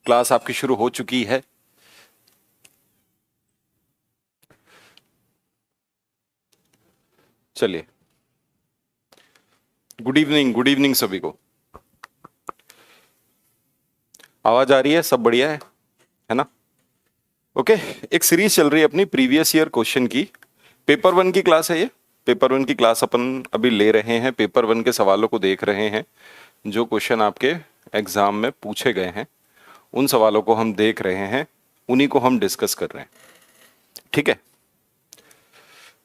Class आपकी शुरू हो चुकी है। चलिए, गुड इवनिंग सभी को। आवाज आ रही है? सब बढ़िया है ना? ओके। एक सीरीज चल रही है अपनी प्रीवियस ईयर क्वेश्चन की। पेपर वन की क्लास है ये। पेपर वन की क्लास अपन अभी ले रहे हैं, पेपर वन के सवालों को देख रहे हैं। जो क्वेश्चन आपके एग्जाम में पूछे गए हैं उन सवालों को हम देख रहे हैं, उन्हीं को हम डिस्कस कर रहे हैं। ठीक है,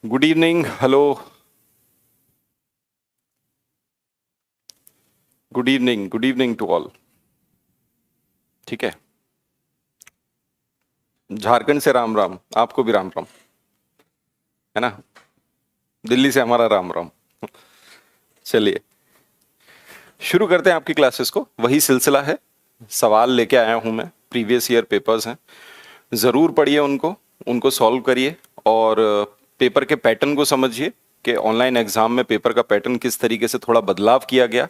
good evening, hello, good evening to all. ठीक है, झारखंड से राम राम, आपको भी राम राम, है ना? दिल्ली से हमारा राम राम। चलिए शुरू करते हैं आपकी क्लासेस को। वही सिलसिला है, सवाल लेके आया हूं मैं, प्रीवियस ईयर पेपर्स हैं, ज़रूर पढ़िए उनको, उनको सॉल्व करिए और पेपर के पैटर्न को समझिए कि ऑनलाइन एग्जाम में पेपर का पैटर्न किस तरीके से थोड़ा बदलाव किया गया,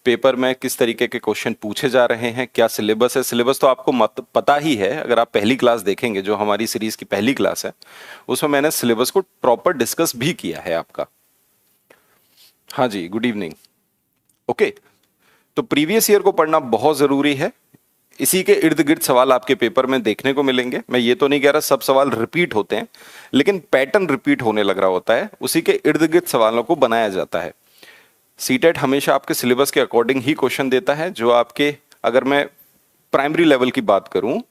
पेपर में किस तरीके के क्वेश्चन पूछे जा रहे हैं, क्या सिलेबस है। सिलेबस तो आपको पता ही है, अगर आप पहली क्लास देखेंगे, जो हमारी सीरीज की पहली क्लास है, उसमें मैंने सिलेबस को प्रॉपर डिस्कस भी किया है आपका। हाँ जी, गुड इवनिंग। ओके, तो प्रीवियस ईयर को पढ़ना बहुत जरूरी है। इसी के इर्द गिर्द सवाल आपके पेपर में देखने को मिलेंगे। मैं ये तो नहीं कह रहा सब सवाल रिपीट होते हैं, लेकिन पैटर्न रिपीट होने लग रहा होता है, उसी के इर्द गिर्द सवालों को बनाया जाता है। सीटेट हमेशा आपके सिलेबस के अकॉर्डिंग ही क्वेश्चन देता है। जो आपके, अगर मैं प्राइमरी लेवल की बात करूं,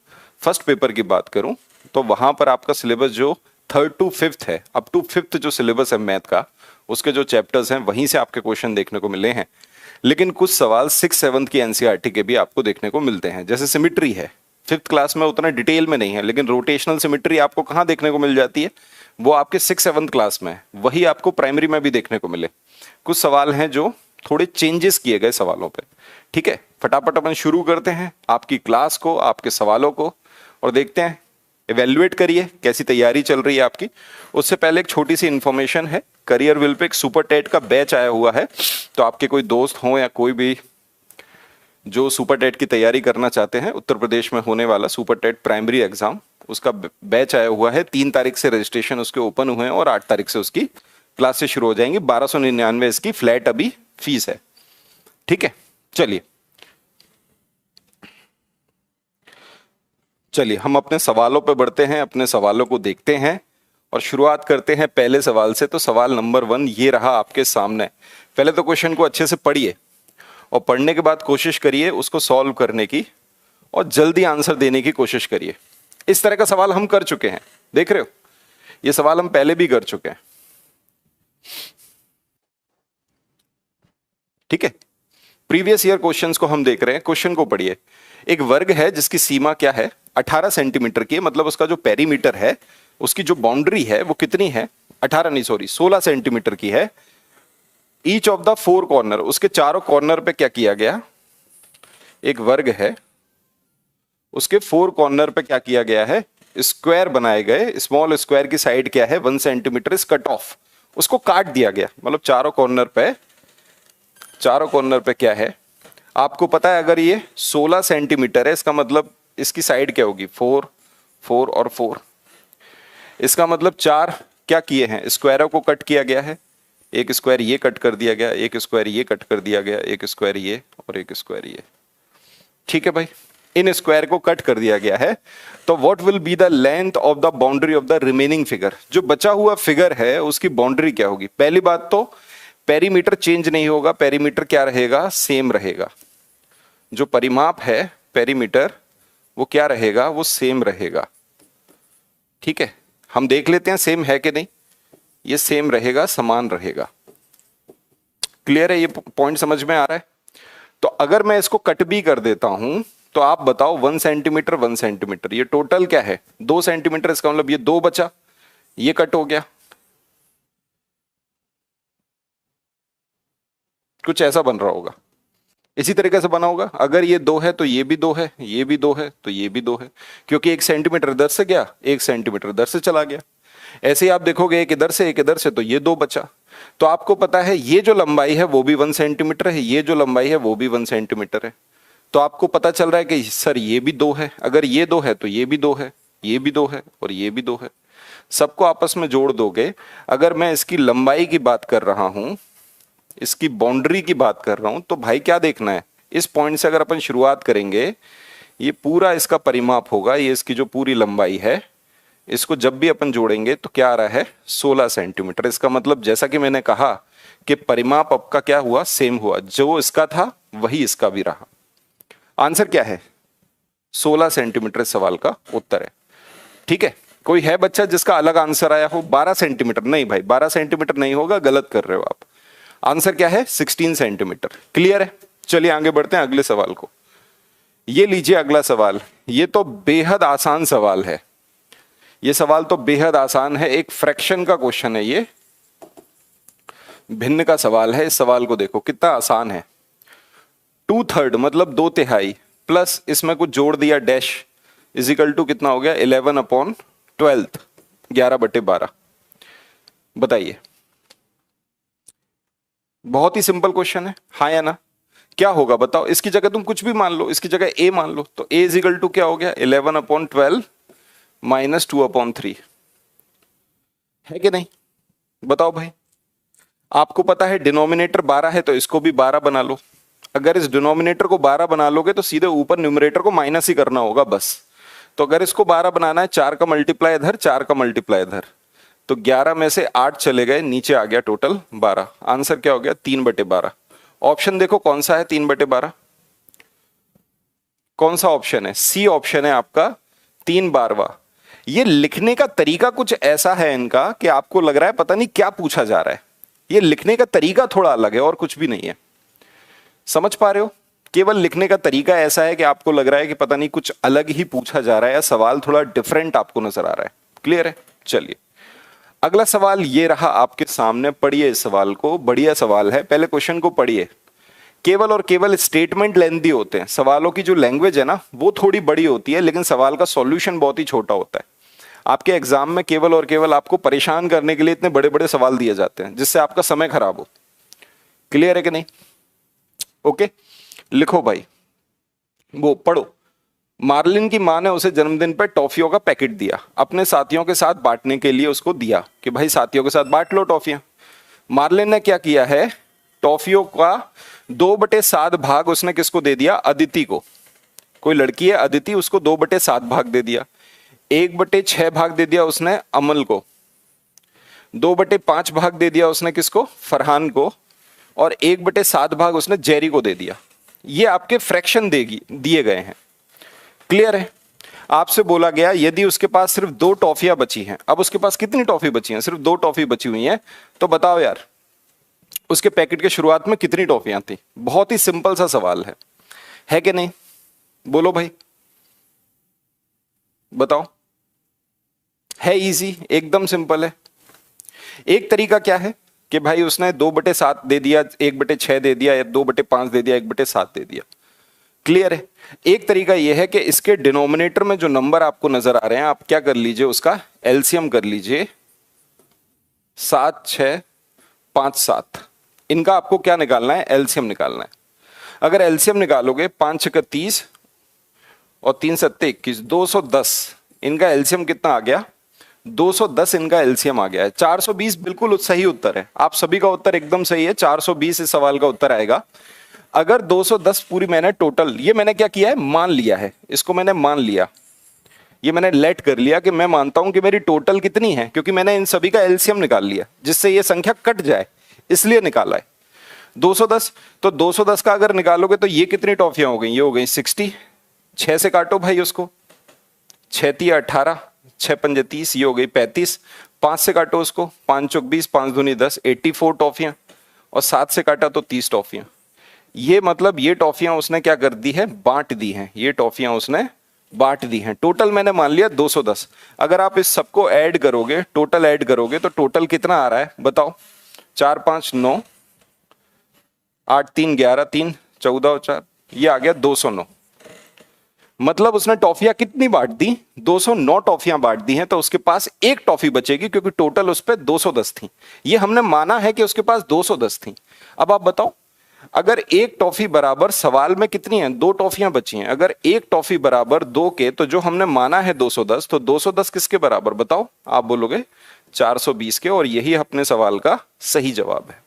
फर्स्ट पेपर की बात करूं, तो वहां पर आपका सिलेबस जो 3rd to 5th है, अप टू 5th जो सिलेबस है मैथ का, उसके जो चैप्टर्स हैं वहीं से आपके क्वेश्चन देखने को मिले हैं। लेकिन कुछ सवाल 6th 7th की एनसीईआरटी के भी आपको देखने को मिलते हैं। जैसे सिमिट्री है, 5th क्लास में उतना डिटेल में नहीं है, लेकिन रोटेशनल सिमिट्री आपको कहाँ देखने को मिल जाती है? वो आपके 6th 7th क्लास में है, वही आपको प्राइमरी में भी देखने को मिले। कुछ सवाल हैं जो थोड़े चेंजेस किए गए सवालों पे। ठीक है, फटाफट अपन शुरू करते हैं आपकी क्लास को, आपके सवालों को, और देखते हैं, इवेल्युएट करिए कैसी तैयारी चल रही है आपकी। उससे पहले एक छोटी सी इंफॉर्मेशन है, करियर विल पे एक सुपर टेट का बैच आया हुआ है, तो आपके कोई दोस्त हो या कोई भी जो सुपर टेट की तैयारी करना चाहते हैं, उत्तर प्रदेश में होने वाला सुपर टेट प्राइमरी एग्जाम, उसका बैच आया हुआ है। 3 तारीख से रजिस्ट्रेशन उसके ओपन हुए हैं और 8 तारीख से उसकी क्लासेस शुरू हो जाएंगी। 1299 इसकी फ्लैट अभी फीस है। ठीक है, चलिए हम अपने सवालों पे बढ़ते हैं, अपने सवालों को देखते हैं और शुरुआत करते हैं पहले सवाल से। तो सवाल नंबर 1 ये रहा आपके सामने। पहले तो क्वेश्चन को अच्छे से पढ़िए और पढ़ने के बाद कोशिश करिए उसको सॉल्व करने की और जल्दी आंसर देने की कोशिश करिए। इस तरह का सवाल हम कर चुके हैं, देख रहे हो, ये सवाल हम पहले भी कर चुके हैं। ठीक है, प्रीवियस ईयर क्वेश्चंस को हम देख रहे हैं। क्वेश्चन को पढ़िए। एक वर्ग है जिसकी सीमा क्या है? 18 सेंटीमीटर की, मतलब उसका जो पेरीमीटर है, उसकी जो बाउंड्री है वो कितनी है? 16 सेंटीमीटर की है। ईच ऑफ द 4 कॉर्नर, उसके चारों कॉर्नर पे क्या किया गया? एक वर्ग है, उसके 4 कॉर्नर पे क्या किया गया है? स्क्वायर बनाए गए। स्मॉल स्क्वायर की साइड क्या है? 1 सेंटीमीटर इज कट ऑफ, उसको काट दिया गया। मतलब चारों कॉर्नर पे क्या है? आपको पता है अगर ये 16 सेंटीमीटर है, इसका मतलब इसकी साइड क्या होगी? 4, 4 और 4। इसका मतलब 4 क्या किए हैं? स्क्वायरों को कट किया गया है। एक स्क्वायर ये कट कर दिया गया, एक स्क्वायर ये कट कर दिया गया, एक स्क्वायर ये और एक स्क्वायर ये। ठीक है भाई, इन स्क्वायर को कट कर दिया गया है। तो what will be the length of the boundary of the remaining figure? जो बचा हुआ फिगर है उसकी बाउंड्री क्या होगी? पहली बात तो पेरीमीटर चेंज नहीं होगा, पेरीमीटर क्या रहेगा? सेम रहेगा। जो परिमाप है पेरीमीटर, वो क्या रहेगा? वो सेम रहेगा। ठीक है, हम देख लेते हैं सेम है कि नहीं। ये सेम रहेगा, समान रहेगा। क्लियर है? ये पॉइंट समझ में आ रहा है? तो अगर मैं इसको कट भी कर देता हूं तो आप बताओ 1 सेंटीमीटर 1 सेंटीमीटर, ये टोटल क्या है? 2 सेंटीमीटर। इसका मतलब ये 2 बचा, ये कट हो गया। कुछ ऐसा बन रहा होगा, इसी तरीके से बना होगा। अगर ये 2 है तो ये भी 2 है, ये भी 2 है तो ये भी 2 है, क्योंकि 1 सेंटीमीटर इधर से गया, 1 सेंटीमीटर इधर से चला गया। ऐसे ही आप देखोगे एक इधर से एक इधर से, तो ये 2 बचा। तो आपको पता है ये जो लंबाई है वो भी 1 सेंटीमीटर है, ये जो लंबाई है वो भी 1 सेंटीमीटर है। तो आपको पता चल रहा है कि सर ये भी 2 है, अगर ये 2 है तो ये भी 2 है, ये भी 2 है और ये भी 2 है। सबको आपस में जोड़ दोगे, अगर मैं इसकी लंबाई की बात कर रहा हूं, इसकी बाउंड्री की बात कर रहा हूं, तो भाई क्या देखना है, इस पॉइंट से अगर अपन शुरुआत करेंगे, ये पूरा इसका परिमाप होगा, ये इसकी जो पूरी लंबाई है, इसको जब भी अपन जोड़ेंगे तो क्या आ रहा है, 16 सेंटीमीटर। इसका मतलब जैसा कि मैंने कहा कि परिमाप आपका क्या हुआ, सेम हुआ, जो इसका था वही इसका भी रहा। आंसर क्या है, 16 सेंटीमीटर सवाल का उत्तर है। ठीक है, कोई है बच्चा जिसका अलग आंसर आया हो? 12 सेंटीमीटर नहीं भाई, 12 सेंटीमीटर नहीं होगा, गलत कर रहे हो आप। आंसर क्या है, 16 सेंटीमीटर। क्लियर है? चलिए आगे बढ़ते हैं अगले सवाल को। ये लीजिए अगला सवाल, ये तो बेहद आसान सवाल है, ये सवाल तो बेहद आसान है, एक फ्रैक्शन का क्वेश्चन है, ये भिन्न का सवाल है। इस सवाल को देखो कितना आसान है। 2/3 मतलब 2/3 प्लस इसमें कुछ जोड़ दिया डैश, इजिकल टू कितना हो गया, 11/12, 11/12। बताइए, बहुत ही सिंपल क्वेश्चन है, हाँ या ना? क्या होगा बताओ, इसकी जगह तुम कुछ भी मान लो, इसकी जगह a मान लो, तो a इजिकल टू क्या हो गया, 11/12 माइनस 2/3, है कि नहीं? बताओ भाई, आपको पता है डिनोमिनेटर 12 है तो इसको भी 12 बना लो। अगर इस डिनोमिनेटर को 12 बना लोगे तो सीधे ऊपर न्यूमरेटर को माइनस ही करना होगा बस। तो अगर इसको 12 बनाना है, 4 का मल्टीप्लाई इधर, 4 का मल्टीप्लाई इधर, तो 11 में से 8 चले गए, नीचे आ गया टोटल 12। आंसर क्या हो गया, 3/12। ऑप्शन देखो कौन सा है 3/12, कौन सा ऑप्शन है? सी ऑप्शन है आपका, 3/12। ये लिखने का तरीका कुछ ऐसा है इनका कि आपको लग रहा है पता नहीं क्या पूछा जा रहा है। ये लिखने का तरीका थोड़ा अलग है और कुछ भी नहीं है, समझ पा रहे हो? केवल लिखने का तरीका ऐसा है कि आपको लग रहा है कि पता नहीं कुछ अलग ही पूछा जा रहा है, या सवाल थोड़ा डिफरेंट आपको नजर आ रहा है। क्लियर है? चलिए अगला सवाल ये रहा आपके सामने, पढ़िए इस सवाल को, बढ़िया सवाल है, पहले क्वेश्चन को पढ़िए। केवल और केवल स्टेटमेंट लेंथी होते हैं, सवालों की जो लैंग्वेज है ना वो थोड़ी बड़ी होती है, लेकिन सवाल का सॉल्यूशन बहुत ही छोटा होता है। आपके एग्जाम में केवल और केवल आपको परेशान करने के लिए इतने बड़े बड़े सवाल दिए जाते हैं जिससे आपका समय खराब हो। क्लियर है कि नहीं? ओके, लिखो भाई, वो पढ़ो। मार्लिन की मां ने उसे जन्मदिन पर टॉफियों का पैकेट दिया, अपने साथियों के साथ बांटने के लिए उसको दिया कि भाई साथियों के साथ बांट लो टॉफियां। मार्लिन ने क्या किया है, टॉफियों का 2/7 भाग उसने किसको दे दिया, अदिति को। कोई लड़की है अदिति, उसको 2/7 भाग दे दिया। 1/6 भाग दे दिया उसने अमल को, 2/5 भाग दे दिया उसने किसको, फरहान को, और 1/7 भाग उसने जेरी को दे दिया। ये आपके फ्रैक्शन दिए गए हैं। क्लियर है? आपसे बोला गया यदि उसके पास सिर्फ 2 टॉफियां बची हैं, अब उसके पास कितनी टॉफी बची हैं, सिर्फ 2 टॉफी बची हुई हैं, तो बताओ यार उसके पैकेट के शुरुआत में कितनी टॉफियां थी। बहुत ही सिंपल सा सवाल है कि नहीं? बोलो भाई, बताओ। है इजी, एकदम सिंपल है। एक तरीका क्या है कि भाई उसने 2/7 दे दिया, 1/6 दे दिया, या 2/5 दे दिया, 1/7 दे दिया। क्लियर है? एक तरीका यह है कि इसके डिनोमिनेटर में जो नंबर आपको नजर आ रहे हैं, आप क्या कर लीजिए, उसका एलसीएम कर लीजिए। 7, 6, 5, 7, इनका आपको क्या निकालना है, एलसीएम निकालना है। अगर एलसीएम निकालोगे, 5 6 30 और 3 7 21, 210, इनका एलसीएम कितना आ गया, 210 इनका एलसीएम आ गया है। 420 बिल्कुल सही उत्तर है, आप सभी का उत्तर एकदम सही है, 420 इस सवाल का उत्तर आएगा। अगर 210 पूरी मैंने टोटल, ये मैंने क्या किया है, मान लिया है, इसको मैंने मान लिया, ये मैंने लेट कर लिया कि मैं मानता हूं कि मेरी टोटल कितनी है, क्योंकि मैंने इन सभी का एलसीएम निकाल लिया जिससे ये संख्या कट जाए, इसलिए निकाला है 210। तो 210 का अगर निकालोगे तो ये कितनी टॉफियां हो गई, ये हो गई 60। 6 से काटो भाई उसको, 6 3 18, 6 5 30, ये हो गई 35। 5 से काटो उसको, 5 चौक 20, 5 दूनी 10, 84 टॉफियां, और 7 से काटा तो 30 टॉफियां। ये मतलब ये टॉफियां उसने क्या कर दी है, बांट दी हैं, ये टॉफियां उसने बांट दी हैं। टोटल मैंने मान लिया 210। अगर आप इस सबको ऐड करोगे, टोटल ऐड करोगे, तो टोटल कितना आ रहा है बताओ, 4 5 9, 8 3 11, 3 14 और 4, ये आ गया 209। मतलब उसने टॉफियां कितनी बांट दी, 209 टॉफियां बांट दी हैं, तो उसके पास एक टॉफी बचेगी, क्योंकि टोटल उस पर 210 थी। ये हमने माना है कि उसके पास 210 थी। अब आप बताओ, अगर एक टॉफी बराबर, सवाल में कितनी है, 2 टॉफियां बची हैं, अगर एक टॉफी बराबर 2 के, तो जो हमने माना है 210, तो 210 किसके बराबर बताओ? आप बोलोगे 420 के, और यही अपने सवाल का सही जवाब है।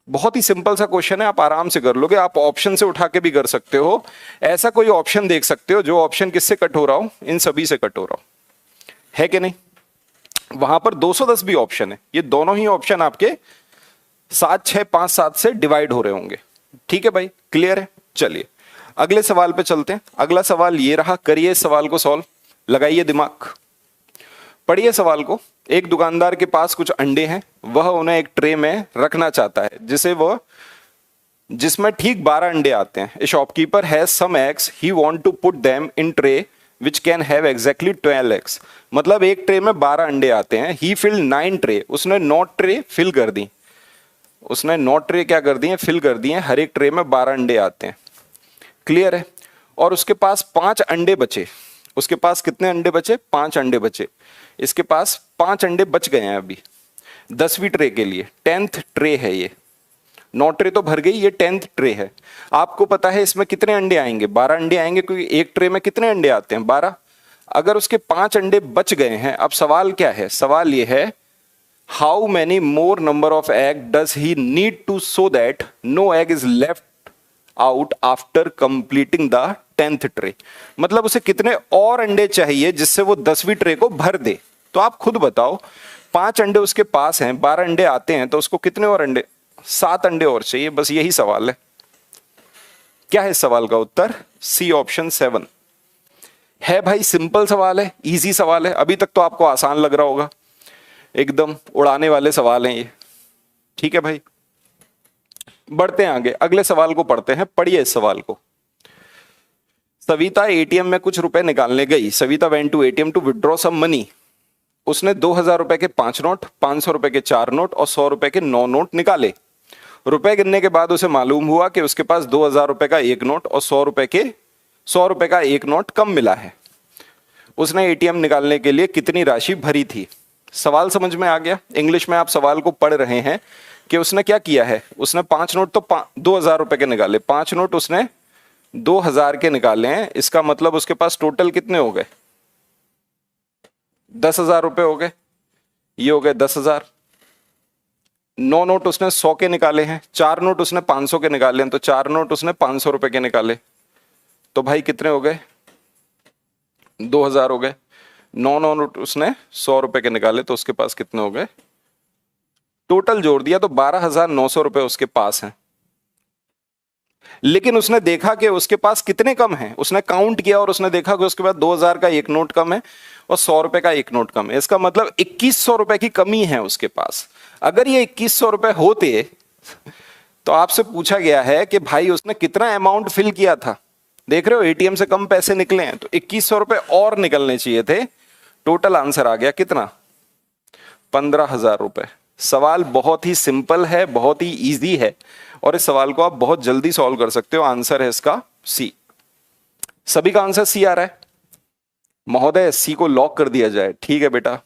बहुत ही सिंपल सा क्वेश्चन है, आप आराम से कर लोगे। आप ऑप्शन से उठा के भी कर सकते हो, ऐसा कोई ऑप्शन देख सकते हो जो ऑप्शन किससे कट हो रहा हो, इन सभी से कट हो रहा हो, है कि नहीं? वहां पर 210 भी ऑप्शन है, ये दोनों ही ऑप्शन आपके 7 6 5 7 से डिवाइड हो रहे होंगे। ठीक है भाई, क्लियर है? चलिए अगले सवाल पे चलते हैं। अगला सवाल ये रहा, करिए इस सवाल को सॉल्व, लगाइए दिमाग, पढ़िए सवाल को। एक दुकानदार के पास कुछ अंडे हैं, वह उन्हें एक ट्रे में रखना चाहता है जिसमें ठीक 12 अंडे आते हैं। A shopkeeper has some eggs, he want to put them in tray which can have exactly 12 eggs. मतलब एक ट्रे में 12 अंडे आते हैं। ही फिल्ड 9 ट्रे, उसने 9 ट्रे फिल कर दी, उसने 9 ट्रे क्या कर दिए, फिल कर दिए। हर एक ट्रे में 12 अंडे आते हैं, क्लियर है? और उसके पास 5 अंडे बचे। उसके पास कितने अंडे बचे? 5 अंडे बचे। इसके पास 5 अंडे बच गए हैं अभी 10वीं ट्रे के लिए। 10th ट्रे है ये, 9 ट्रे तो भर गई, ये 10th ट्रे है। आपको पता है इसमें कितने अंडे आएंगे? 12 अंडे आएंगे, क्योंकि एक ट्रे में कितने अंडे आते हैं? 12। अगर उसके 5 अंडे बच गए हैं, अब सवाल क्या है? सवाल ये है, how many more number of egg does he need to so that no egg is left out after completing the 10th tray. मतलब उसे कितने और अंडे चाहिए जिससे वो 10वीं ट्रे को भर दे? तो आप खुद बताओ, 5 अंडे उसके पास हैं, 12 अंडे आते हैं, तो उसको कितने और अंडे? 7 अंडे और चाहिए, बस यही सवाल है। क्या है इस सवाल का उत्तर? सी ऑप्शन 7 है भाई। सिंपल सवाल है, इजी सवाल है। अभी तक तो आपको आसान लग रहा होगा, एकदम उड़ाने वाले सवाल हैं ये। ठीक है भाई, बढ़ते हैं आगे, अगले सवाल को पढ़ते हैं। पढ़िए इस सवाल को। सविता एटीएम में कुछ रुपए निकालने गई। Savita went to ATM to withdraw some money. उसने 2000 रुपए के 5 नोट, 500 रुपए के 4 नोट और 100 रुपए के 9 नोट निकाले। रुपए गिनने के बाद उसे मालूम हुआ कि उसके पास 2000 रुपए का 1 नोट और 100 रुपए का 1 नोट कम मिला है। उसने एटीएम निकालने के लिए कितनी राशि भरी थी? सवाल समझ में आ गया? इंग्लिश में आप सवाल को पढ़ रहे हैं कि उसने क्या किया है। उसने 5 नोट तो 2000 रुपए के निकाले, 5 नोट उसने 2000 के निकाले हैं। इसका मतलब उसके पास टोटल कितने हो गए? 10,000 रुपए हो गए। ये हो गए 10,000। 9 नोट उसने 100 के निकाले हैं, 4 नोट उसने 500 के निकाले हैं, तो 4 नोट उसने 500 रुपए के निकाले, तो भाई कितने हो गए? 2000 हो गए। 9 नोट उसने 100 रुपए के निकाले, तो उसके पास कितने हो गए? टोटल जोड़ दिया तो 12,900 रुपए उसके पास हैं। लेकिन उसने देखा कि उसके पास कितने कम हैं। उसने काउंट किया और उसने देखा कि उसके पास 2000 का 1 नोट कम है और 100 रुपए का 1 नोट कम है। इसका मतलब 2100 रुपए की कमी है उसके पास। अगर ये 2100 रुपए होते तो आपसे पूछा गया है कि भाई उसने कितना अमाउंट फिल किया था। देख रहे हो, एटीएम से कम पैसे निकले हैं, तो 2100 रुपए और निकलने चाहिए थे। टोटल आंसर आ गया कितना? 15,000 रुपए। सवाल बहुत ही सिंपल है, बहुत ही इजी है, और इस सवाल को आप बहुत जल्दी सॉल्व कर सकते हो। आंसर है इसका सी। सभी का आंसर सी आ रहा है? महोदय सी को लॉक कर दिया जाए। ठीक है बेटा,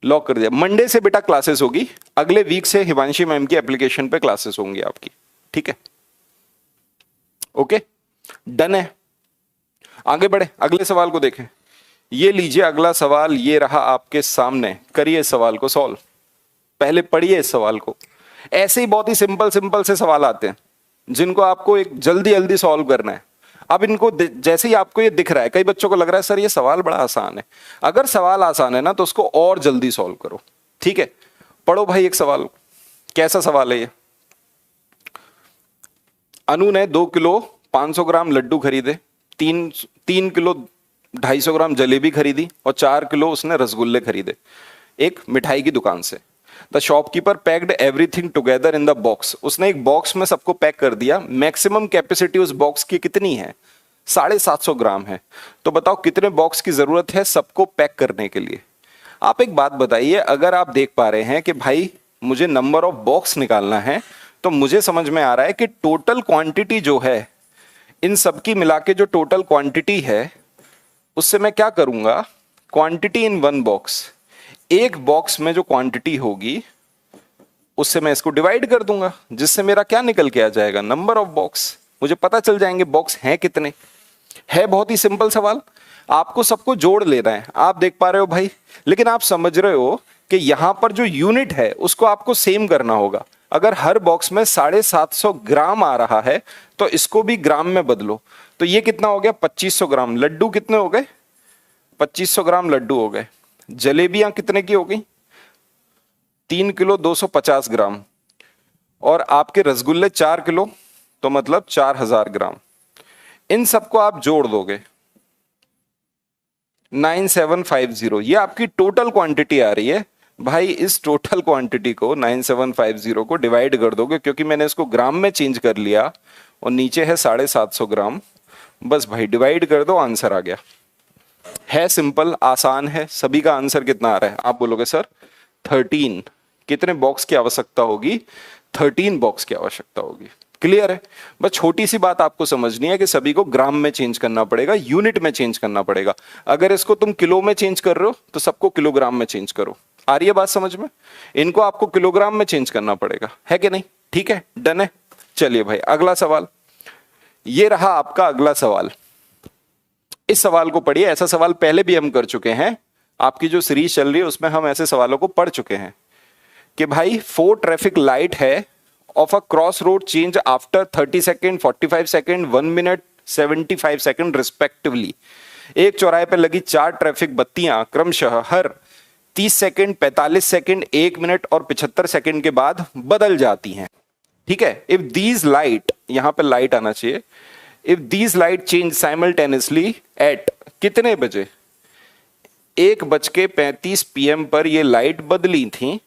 लॉक कर दिया। मंडे से बेटा क्लासेस होगी, अगले वीक से हिमांशी मैम की एप्लीकेशन पे क्लासेस होंगी आपकी। ठीक है, ओके, डन है। आगे बढ़े, अगले सवाल को देखें। ये लीजिए अगला सवाल, ये रहा आपके सामने। करिए इस सवाल को सॉल्व। पहले पढ़िए इस सवाल को। ऐसे ही बहुत ही सिंपल सिंपल से सवाल आते हैं जिनको आपको एक जल्दी जल्दी सॉल्व करना है। अब इनको जैसे ही आपको ये दिख रहा है, कई बच्चों को लग रहा है सर ये सवाल बड़ा आसान है। अगर सवाल आसान है ना तो उसको और जल्दी सॉल्व करो। ठीक है, पढ़ो भाई एक सवाल। कैसा सवाल है ये? अनु ने 2 किलो 500 ग्राम लड्डू खरीदे, 3 किलो 250 ग्राम जलेबी खरीदी और 4 किलो उसने रसगुल्ले खरीदे एक मिठाई की दुकान से। The shopkeeper packed everything together in the box. उसने एक बॉक्स में सबको पैक कर दिया। मैक्सिमम कैपेसिटी उस बॉक्स की कितनी है? 750 ग्राम है। तो बताओ कितने बॉक्स की जरूरत है सबको पैक करने के लिए? आप एक बात बताइए, अगर आप देख पा रहे हैं कि भाई मुझे नंबर ऑफ बॉक्स निकालना है, तो मुझे समझ में आ रहा है कि टोटल क्वांटिटी जो है, इन सबकी मिला के जो टोटल क्वांटिटी है, उससे मैं क्या करूंगा? क्वांटिटी इन वन बॉक्स, एक बॉक्स में जो क्वांटिटी होगी उससे मैं इसको डिवाइड कर दूंगा, जिससे मेरा क्या निकल के आ जाएगा, नंबर ऑफ बॉक्स। मुझे पता चल जाएंगे बॉक्स हैं कितने। है बहुत ही सिंपल सवाल, आपको सबको जोड़ लेना है। आप देख पा रहे हो भाई, लेकिन आप समझ रहे हो कि यहां पर जो यूनिट है उसको आपको सेम करना होगा। अगर हर बॉक्स में 750 ग्राम आ रहा है तो इसको भी ग्राम में बदलो। तो ये कितना हो गया, 2500 ग्राम। लड्डू कितने हो गए, 2500 ग्राम लड्डू हो गए। जलेबियां कितने की हो गई, 3 किलो 250 ग्राम। और आपके रसगुल्ले 4 किलो, तो मतलब 4000 ग्राम। इन सबको आप जोड़ दोगे 9750, ये आपकी टोटल क्वांटिटी आ रही है भाई। इस टोटल क्वांटिटी को 9750 को डिवाइड कर दोगे, क्योंकि मैंने इसको ग्राम में चेंज कर लिया और नीचे है 750 ग्राम। बस भाई डिवाइड कर दो, आंसर आ गया। है सिंपल, आसान है। सभी का आंसर कितना आ रहा है, आप बोलोगे सर 13। कितने बॉक्स की आवश्यकता होगी, 13 बॉक्स की आवश्यकता होगी। क्लियर है। बस छोटी सी बात आपको समझनी है कि सभी को ग्राम में चेंज करना पड़ेगा, यूनिट में चेंज करना पड़ेगा। अगर इसको तुम किलो में चेंज कर रहे हो तो सबको किलोग्राम में चेंज करो। आ रही है बात समझ में, इनको आपको किलोग्राम में चेंज करना पड़ेगा, है कि नहीं। ठीक है, डन है। चलिए भाई अगला सवाल, ये रहा आपका अगला सवाल। इस सवाल को पढ़िए। ऐसा सवाल पहले भी हम कर चुके हैं, आपकी जो सीरीज चल रही है उसमें हम ऐसे सवालों को पढ़ चुके हैं कि भाई 4 ट्रैफिक लाइट है of a cross road change after 30 second, 45 second, 1 minute, 75 second respectively. एक चौराहे पर लगी 4 ट्रैफिक बत्तियां क्रमशः हर 30 सेकेंड, 45 सेकेंड, 1 मिनट और 75 सेकेंड के बाद बदल जाती हैं। ठीक है। इफ दीज लाइट, यहां पे लाइट आना चाहिए, if these light change simultaneously eight कितने बजे, 1:35 PM पर ये लाइट बदली थी।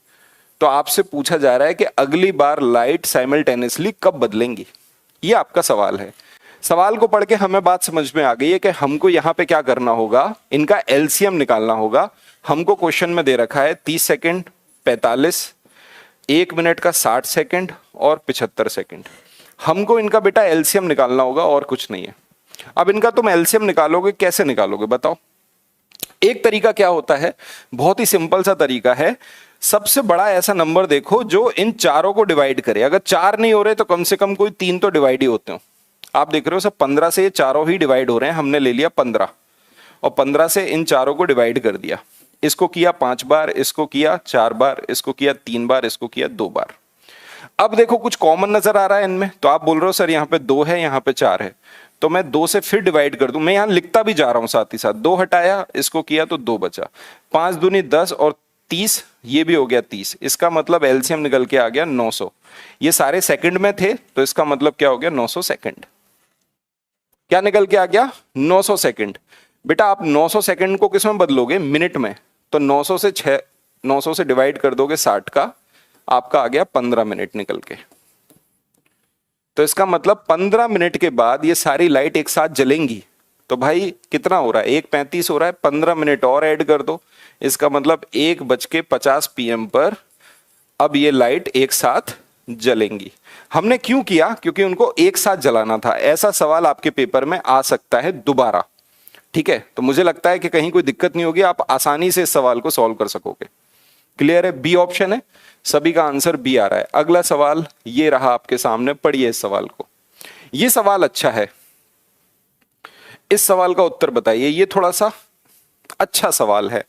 तो आपसे पूछा जा रहा है कि अगली बार लाइट साइमल्टेनियसली कब बदलेंगी, ये आपका सवाल है। सवाल को पढ़ के हमें बात समझ में आ गई है कि हमको यहां पे क्या करना होगा, इनका एलसीएम निकालना होगा। हमको क्वेश्चन में दे रखा है 30 सेकेंड, 45, 1 मिनट का 60 सेकेंड और 75 सेकेंड। हमको इनका बेटा एलसीएम निकालना होगा, और कुछ नहीं है। अब इनका तुम एलसीएम निकालोगे, कैसे निकालोगे बताओ। एक तरीका क्या होता है, बहुत ही सिंपल सा तरीका है। सबसे बड़ा ऐसा नंबर देखो जो इन चारों को डिवाइड करे। अगर 4 नहीं हो रहे तो कम से कम कोई 3 तो डिवाइड ही होते हो। आप देख रहे हो सब 15 से ये चारों ही डिवाइड हो रहे हैं। हमने ले लिया 15 और 15 से इन चारों को डिवाइड कर दिया। इसको किया 5 बार, इसको किया 4 बार, इसको किया 3 बार, इसको किया 2 बार। अब देखो कुछ कॉमन नजर आ रहा है इनमें, तो आप बोल रहे हो सर यहाँ पे 2 है, यहाँ पे 4 है, तो मैं 2 से फिर डिवाइड कर दूं। मैं यहाँ लिखता भी जा रहा हूं साथ ही साथ। 2 हटाया, इसको किया तो 2 बचा। 5 दूनी 10 और 30, ये भी हो गया 30। इसका मतलब एलसीएम निकल के आ गया 900। ये सारे सेकंड में थे, तो इसका मतलब क्या हो गया, 900 सेकंड। क्या निकल के आ गया, 900 सेकंड। बेटा आप 900 सेकंड को किस में बदलोगे, मिनट में। तो 900 से डिवाइड कर दोगे 60 का, आपका आ गया 15 मिनट निकल के। तो इसका मतलब 15 मिनट के बाद ये सारी लाइट एक साथ जलेंगी। तो भाई कितना हो रहा है, 1:35 हो रहा है, 15 मिनट और ऐड कर दो। इसका मतलब 1:50 PM पर अब ये लाइट एक साथ जलेंगी। हमने क्यों किया, क्योंकि उनको एक साथ जलाना था। ऐसा सवाल आपके पेपर में आ सकता है दोबारा। ठीक है, तो मुझे लगता है कि कहीं कोई दिक्कत नहीं होगी, आप आसानी से इस सवाल को सॉल्व कर सकोगे। क्लियर है, बी ऑप्शन है, सभी का आंसर बी आ रहा है। अगला सवाल ये रहा आपके सामने, पढ़िए इस सवाल को। ये सवाल अच्छा है, इस सवाल का उत्तर बताइए। ये थोड़ा सा अच्छा सवाल है,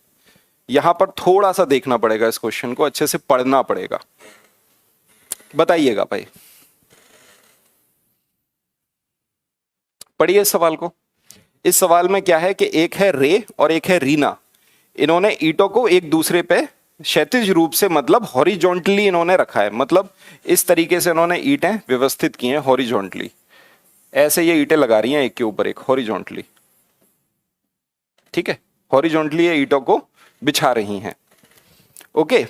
यहां पर थोड़ा सा देखना पड़ेगा, इस क्वेश्चन को अच्छे से पढ़ना पड़ेगा। बताइएगा भाई, पढ़िए इस सवाल को। इस सवाल में क्या है कि एक है रे और एक है रीना। इन्होंने ईंटों को एक दूसरे पे क्षैतिज रूप से, मतलब हॉरिजॉन्टली इन्होंने रखा है। मतलब इस तरीके से इन्होंने ईंटें व्यवस्थित की हैं हॉरिजॉन्टली। ऐसे ये ईंटें लगा रही हैं एक के ऊपर एक हॉरिजॉन्टली। ठीक है, हॉरिजॉन्टली ये ईंटों को बिछा रही हैं। ओके,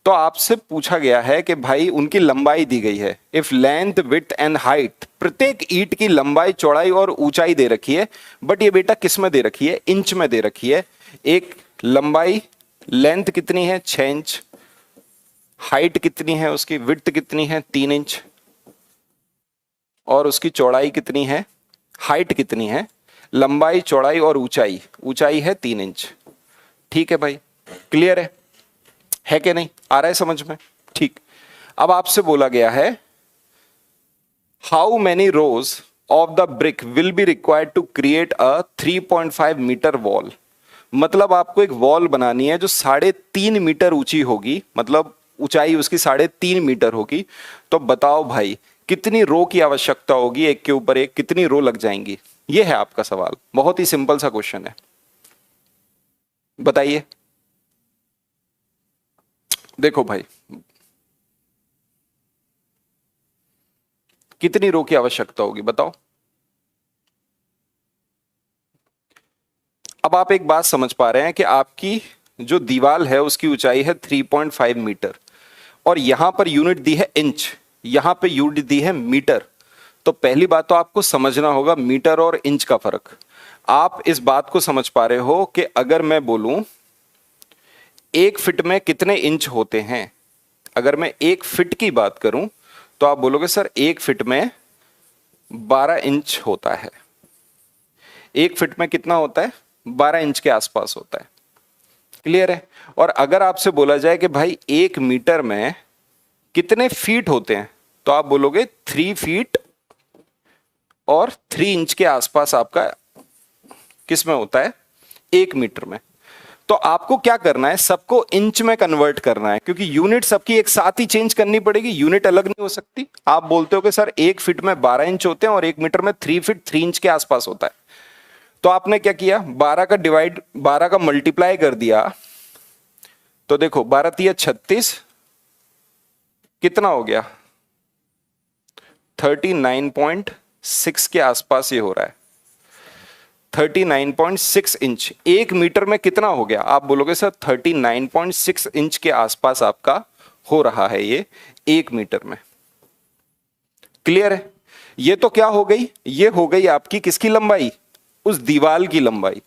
तो आपसे पूछा गया है कि भाई उनकी लंबाई दी गई है। If length, width and height, प्रत्येक ईंट की लंबाई, चौड़ाई और ऊंचाई दे रखी है। बट ये बेटा किस में दे रखी है, इंच में दे रखी है। एक लंबाई, लेंथ कितनी है 6 इंच, हाइट कितनी है उसकी, विड्थ कितनी है 3 इंच, और उसकी चौड़ाई कितनी है, हाइट कितनी है, लंबाई, चौड़ाई और ऊंचाई, ऊंचाई है 3 इंच। ठीक है भाई, क्लियर है कि नहीं, आ रहा है समझ में। ठीक, अब आपसे बोला गया है how many rows of the brick will be required to create a 3.5 metre wall. मतलब आपको एक वॉल बनानी है जो 3.5 मीटर ऊंची होगी, मतलब ऊंचाई उसकी 3.5 मीटर होगी। तो बताओ भाई कितनी रो की आवश्यकता होगी, एक के ऊपर एक कितनी रो लग जाएंगी। ये है आपका सवाल, बहुत ही सिंपल सा क्वेश्चन है, बताइए। देखो भाई कितनी रो की आवश्यकता होगी बताओ। अब आप एक बात समझ पा रहे हैं कि आपकी जो दीवार है उसकी ऊंचाई है 3.5 मीटर और यहां पर यूनिट दी है इंच, यहां पे यूनिट दी है मीटर। तो पहली बात तो आपको समझना होगा मीटर और इंच का फर्क। आप इस बात को समझ पा रहे हो कि अगर मैं बोलूं 1 फीट में कितने इंच होते हैं, अगर मैं 1 फीट की बात करूं तो आप बोलोगे सर 1 फीट में 12 इंच होता है। 1 फीट में कितना होता है, 12 इंच के आसपास होता है। क्लियर है। और अगर आपसे बोला जाए कि भाई 1 मीटर में कितने फीट होते हैं तो आप बोलोगे 3 फीट और 3 इंच के आसपास आपका किस में होता है, 1 मीटर में। तो आपको क्या करना है, सबको इंच में कन्वर्ट करना है, क्योंकि यूनिट सबकी एक साथ ही चेंज करनी पड़ेगी, यूनिट अलग नहीं हो सकती। आप बोलते हो कि सर 1 फीट में 12 इंच होते हैं और 1 मीटर में 3 फीट 3 इंच के आसपास होता है। तो आपने क्या किया, 12 का मल्टीप्लाई कर दिया। तो देखो 12 तिया 36, कितना हो गया 39.6 के आसपास ये हो रहा है। 39.6 इंच 1 मीटर में कितना हो गया, आप बोलोगे सर 39.6 इंच के आसपास आपका हो रहा है ये 1 मीटर में। क्लियर है। ये तो क्या हो गई, ये हो गई आपकी किसकी लंबाई, उस दीवार की लंबाई।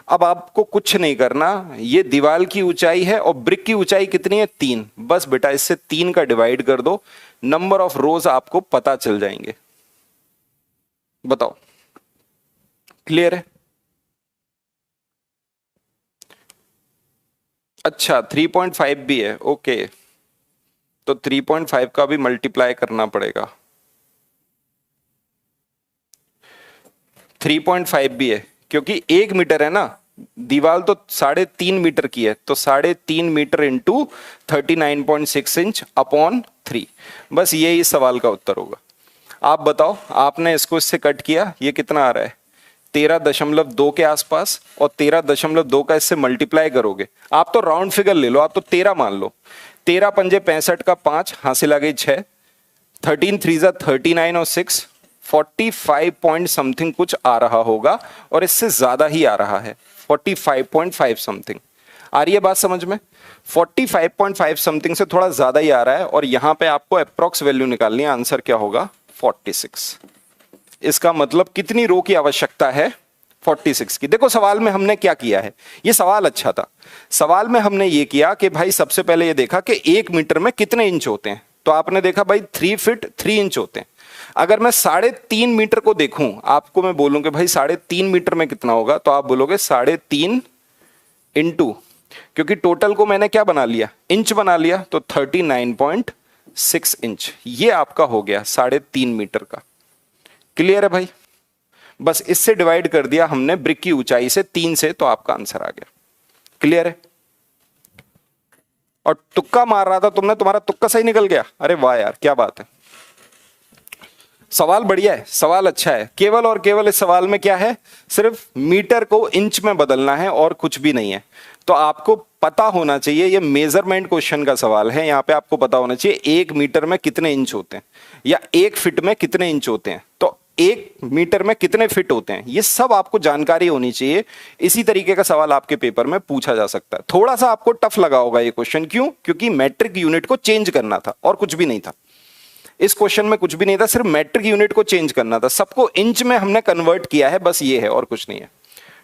अब आपको कुछ नहीं करना, ये दीवार की ऊंचाई है और ब्रिक की ऊंचाई कितनी है 3। बस बेटा इससे 3 का डिवाइड कर दो, नंबर ऑफ रोज आपको पता चल जाएंगे। बताओ क्लियर है। अच्छा 3.5 भी है, ओके। तो 3.5 का भी मल्टीप्लाई करना पड़ेगा। 3.5 भी है क्योंकि 1 मीटर है ना, दीवार तो 3.5 मीटर की है, तो 3.5 मीटर इंटू 39.6 इंच अपॉन 3। बस ये इस सवाल का उत्तर होगा। आप बताओ, आपने इसको इससे कट किया, ये कितना आ रहा है 13.2 के आसपास, और 13.2 का इससे मल्टीप्लाई करोगे। आप तो राउंड फिगर ले लो, आप तो 13 मान लो। 13 पंजे 65 का 5 हासिल आ गई 6, 13 3 39 और 6 45 पॉइंट समथिंग कुछ आ रहा होगा, और इससे ज्यादा ही आ रहा है 45.5 समथिंग। आ रही है बात समझ में, 45.5 समथिंग से थोड़ा ज्यादा ही आ रहा है, और यहां पे आपको अप्रॉक्स वैल्यू निकालनी है। आंसर क्या होगा 46। इसका मतलब कितनी रो की आवश्यकता है 46 की। देखो सवाल में हमने क्या किया है, ये सवाल अच्छा था। सवाल में हमने ये किया कि भाई सबसे पहले ये देखा कि 1 मीटर में कितने इंच होते हैं, तो आपने देखा भाई 3 फीट 3 इंच होते हैं। अगर मैं 3.5 मीटर को देखूं, आपको मैं बोलूं कि भाई 3.5 मीटर में कितना होगा, तो आप बोलोगे 3.5 इंटू, क्योंकि टोटल को मैंने क्या बना लिया, इंच बना लिया, तो 39.6 इंच ये आपका हो गया 3.5 मीटर का। क्लियर है भाई। बस इससे डिवाइड कर दिया हमने ब्रिक की ऊंचाई से 3 से, तो आपका आंसर आ गया। क्लियर है। और तुक्का मार रहा था तुमने, तुम्हारा तुक्का सही निकल गया, अरे वाह यार क्या बात है। सवाल बढ़िया है, सवाल अच्छा है। केवल और केवल इस सवाल में क्या है, सिर्फ मीटर को इंच में बदलना है और कुछ भी नहीं है। तो आपको पता होना चाहिए, ये मेजरमेंट क्वेश्चन का सवाल है, यहां पे आपको पता होना चाहिए 1 मीटर में कितने इंच होते हैं, या 1 फीट में कितने इंच होते हैं, तो 1 मीटर में कितने फिट होते हैं, ये सब आपको जानकारी होनी चाहिए। इसी तरीके का सवाल आपके पेपर में पूछा जा सकता है। थोड़ा सा आपको टफ लगा होगा ये क्वेश्चन, क्यों, क्योंकि मैट्रिक यूनिट को चेंज करना था और कुछ भी नहीं था। इस क्वेश्चन में कुछ भी नहीं था, सिर्फ मैट्रिक यूनिट को चेंज करना था। सबको इंच में हमने कन्वर्ट किया है, बस ये है और कुछ नहीं है।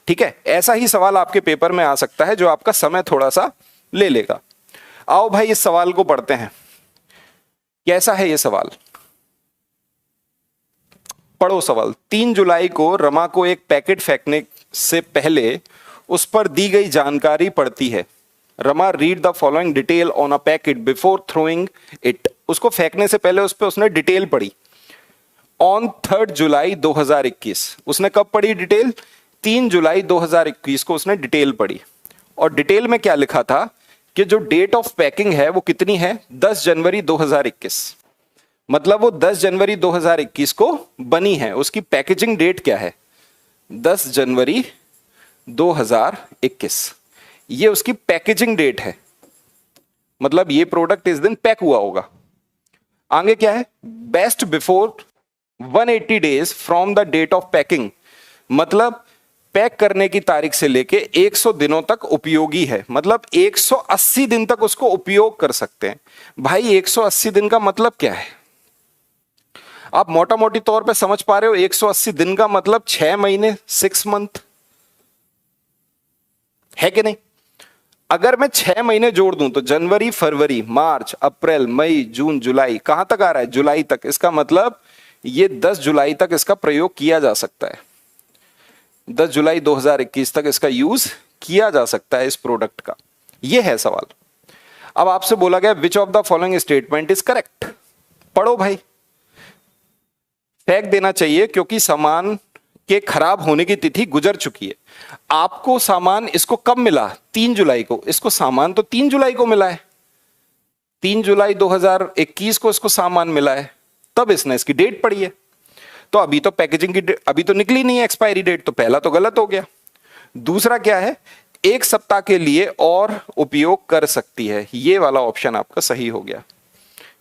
ठीक है, ऐसा ही सवाल आपके पेपर में आ सकता है जो आपका समय थोड़ा सा ले लेगा। आओ भाई इस सवाल को पढ़ते हैं। कैसा है ये सवाल, पढ़ो सवाल। 3 जुलाई को रमा को एक पैकेट फेंकने से पहले उस पर दी गई जानकारी पढ़ती है। Rama read the following detail on a packet before throwing it. उसको फेंकने से पहले उस पर उसने डिटेल पढ़ी। ऑन 3 जुलाई 2021 उसने कब पढ़ी डिटेल? 3 जुलाई 2021 को उसने डिटेल पढ़ी। और डिटेल में क्या लिखा था कि जो डेट ऑफ पैकिंग है वो कितनी है? 10 जनवरी 2021। मतलब वो 10 जनवरी 2021 को बनी है। उसकी पैकेजिंग डेट क्या है? 10 जनवरी 2021। ये उसकी पैकेजिंग डेट है, मतलब ये प्रोडक्ट इस दिन पैक हुआ होगा। आगे क्या है? Best before 180 days from the date of packing, मतलब पैक करने की तारीख से लेके 100 दिनों तक उपयोगी है, मतलब 180 दिन तक उसको उपयोग कर सकते हैं। भाई 180 दिन का मतलब क्या है? आप मोटा मोटी तौर पे समझ पा रहे हो? 180 दिन का मतलब 6 महीने, 6 मंथ है कि नहीं? अगर मैं 6 महीने जोड़ दूं तो जनवरी, फरवरी, मार्च, अप्रैल, मई, जून, जुलाई, कहां तक आ रहा है? जुलाई तक। इसका मतलब ये 10 जुलाई तक इसका प्रयोग किया जा सकता है। 10 जुलाई 2021 तक इसका यूज किया जा सकता है इस प्रोडक्ट का। यह है सवाल। अब आपसे बोला गया which of the following statement is correct. पढ़ो भाई। फेंक देना चाहिए क्योंकि सामान के खराब होने की तिथि गुजर चुकी है। आपको सामान इसको कब मिला? 3 जुलाई को। इसको सामान तो 3 जुलाई को मिला है। 3 जुलाई 2021 को इसको सामान मिला है, तब इसने इसकी डेट पढ़ी है। तो अभी तो पैकेजिंग की अभी तो निकली नहीं है एक्सपायरी डेट, तो पहला तो गलत हो गया। दूसरा क्या है? 1 सप्ताह के लिए और उपयोग कर सकती है, ये वाला ऑप्शन आपका सही हो गया।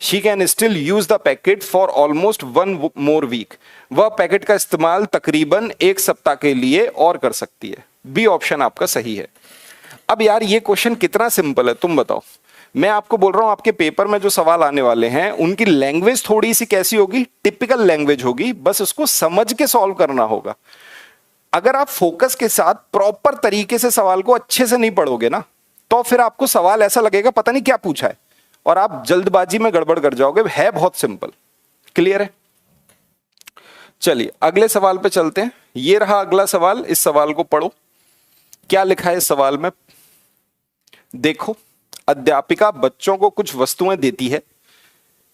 She can still use the packet for almost 1 more week. वह पैकेट का इस्तेमाल तकरीबन 1 सप्ताह के लिए और कर सकती है। बी ऑप्शन आपका सही है। अब यार ये क्वेश्चन कितना सिंपल है तुम बताओ। मैं आपको बोल रहा हूं आपके पेपर में जो सवाल आने वाले हैं उनकी लैंग्वेज थोड़ी सी कैसी होगी? टिपिकल लैंग्वेज होगी, बस उसको समझ के सॉल्व करना होगा। अगर आप फोकस के साथ प्रॉपर तरीके से सवाल को अच्छे से नहीं पढ़ोगे ना, तो फिर आपको सवाल ऐसा लगेगा पता नहीं क्या पूछा है, और आप जल्दबाजी में गड़बड़ कर जाओगे। है बहुत सिंपल। क्लियर है? चलिए अगले सवाल पे चलते हैं। ये रहा अगला सवाल। इस सवाल को पढ़ो, क्या लिखा है इस सवाल में देखो। अध्यापिका बच्चों को कुछ वस्तुएं देती है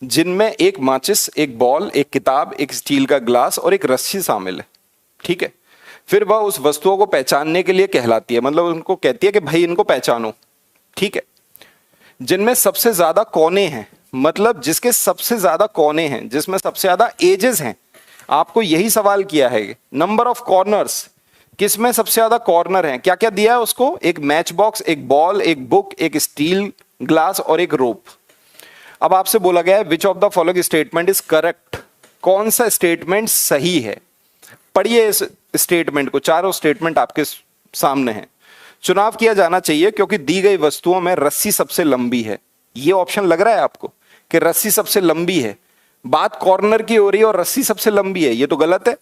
जिनमें एक माचिस, एक बॉल, एक किताब, एक स्टील का ग्लास और एक रस्सी शामिल है। ठीक है। फिर वह उस वस्तुओं को पहचानने के लिए कहलाती है, मतलब उनको कहती है कि भाई इनको पहचानो। ठीक है। जिनमें सबसे ज्यादा कोने हैं, मतलब जिसके सबसे ज्यादा कोने हैं, जिसमें सबसे ज्यादा एजेस हैं। आपको यही सवाल किया है। नंबर ऑफ कॉर्नर्स, किसमें सबसे ज्यादा कॉर्नर हैं? क्या क्या दिया है उसको? एक मैच बॉक्स, एक बॉल, एक बुक, एक स्टील ग्लास और एक रोप। अब आपसे बोला गया है which of the following statement is correct. कौन सा स्टेटमेंट सही है? पढ़िए इस स्टेटमेंट को। चारों स्टेटमेंट आपके सामने हैं। चुनाव किया जाना चाहिए क्योंकि दी गई वस्तुओं में रस्सी सबसे लंबी है। यह ऑप्शन लग रहा है आपको कि रस्सी सबसे लंबी है। बात कॉर्नर की हो रही है और रस्सी सबसे लंबी है, यह तो गलत है।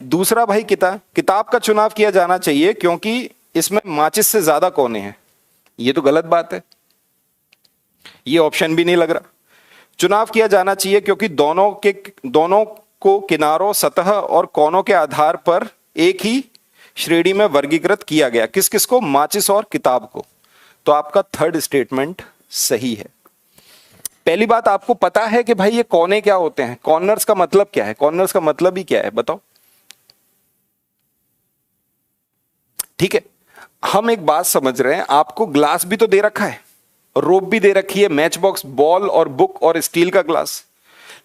दूसरा भाई किताब का चुनाव किया जाना चाहिए क्योंकि इसमें माचिस से ज्यादा कोने हैं, यह तो गलत बात है। यह ऑप्शन भी नहीं लग रहा। चुनाव किया जाना चाहिए क्योंकि दोनों को किनारों, सतह और कोनों के आधार पर एक ही श्रेणी में वर्गीकृत किया गया। किस किस को? माचिस और किताब को। तो आपका थर्ड स्टेटमेंट सही है। पहली बात, आपको पता है कि भाई ये कोने क्या होते हैं? कॉर्नर्स का मतलब क्या है? कॉर्नर्स का मतलब ही क्या है बताओ। ठीक है। हम एक बात समझ रहे हैं, आपको ग्लास भी तो दे रखा है, रोप भी दे रखी है, मैच बॉक्स, बॉल और बुक और स्टील का ग्लास।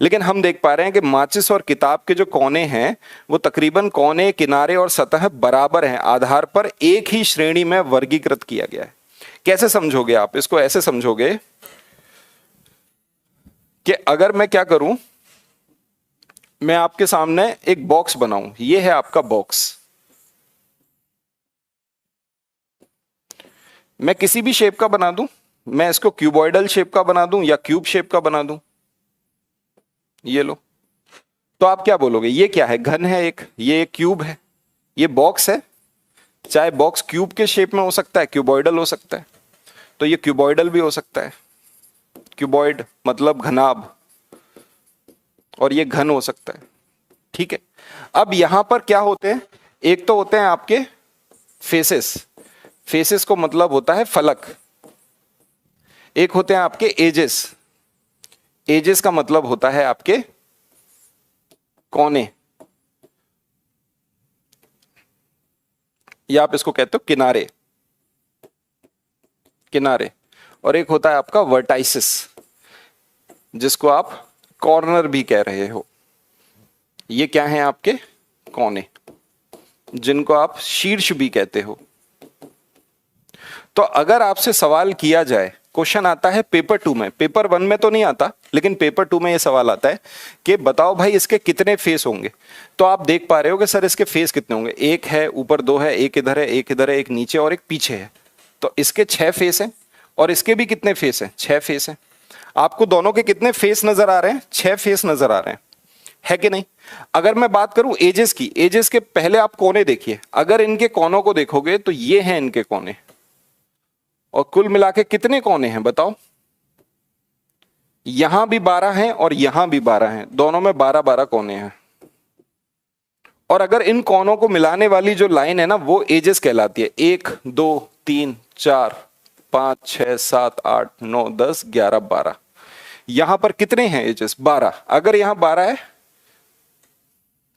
लेकिन हम देख पा रहे हैं कि माचिस और किताब के जो कोने हैं वो तकरीबन कोने, किनारे और सतह बराबर हैं, आधार पर एक ही श्रेणी में वर्गीकृत किया गया है। कैसे समझोगे आप इसको? ऐसे समझोगे कि अगर मैं क्या करूं, मैं आपके सामने एक बॉक्स बनाऊं। ये है आपका बॉक्स। मैं किसी भी शेप का बना दूं, मैं इसको क्यूबॉइडल शेप का बना दूं या क्यूब शेप का बना दूं, ये लो, तो आप क्या बोलोगे? ये क्या है? घन है एक, ये एक क्यूब है, ये बॉक्स है। चाहे बॉक्स क्यूब के शेप में हो सकता है, क्यूबॉइडल हो सकता है, तो ये क्यूबॉइडल भी हो सकता है। क्यूबॉइड मतलब घनाभ, और ये घन हो सकता है। ठीक है। अब यहां पर क्या होते हैं? एक तो होते हैं आपके फेसेस, फेसेस को मतलब होता है फलक। एक होते हैं आपके एजेस, एजेस का मतलब होता है आपके कोने, या आप इसको कहते हो किनारे, किनारे। और एक होता है आपका वर्टाइसिस, जिसको आप कॉर्नर भी कह रहे हो। ये क्या है आपके कोने, जिनको आप शीर्ष भी कहते हो। तो अगर आपसे सवाल किया जाए, क्वेश्चन आता है पेपर 2 में, पेपर 1 में तो नहीं आता, लेकिन पेपर 2 में ये सवाल आता है कि बताओ भाई इसके कितने फेस होंगे। तो आप देख पा रहे हो कि सर इसके फेस कितने होंगे, एक है, ऊपर 2 है, एक इधर है, एक इधर है, एक नीचे और एक पीछे है। तो इसके 6 फेस हैं, और इसके भी कितने फेस हैं, 6 फेस हैं। आपको दोनों के कितने फेस नजर आ रहे हैं, 6 फेस नजर आ रहे हैं, है कि नहीं। अगर मैं बात करूं एजेस की, एजेस के पहले आप कोने देखिए, अगर इनके कोनों को देखोगे तो ये हैं इनके कोने, और कुल मिला के कितने कोने हैं बताओ। यहां भी 12 हैं और यहां भी 12 हैं, दोनों में 12-12 कोने हैं। और अगर इन कोनों को मिलाने वाली जो लाइन है ना, वो एजेस कहलाती है। 1 2 3 4 5 6 7 8 9 10 11 12। यहां पर कितने हैं एजेस, 12। अगर यहां 12 है,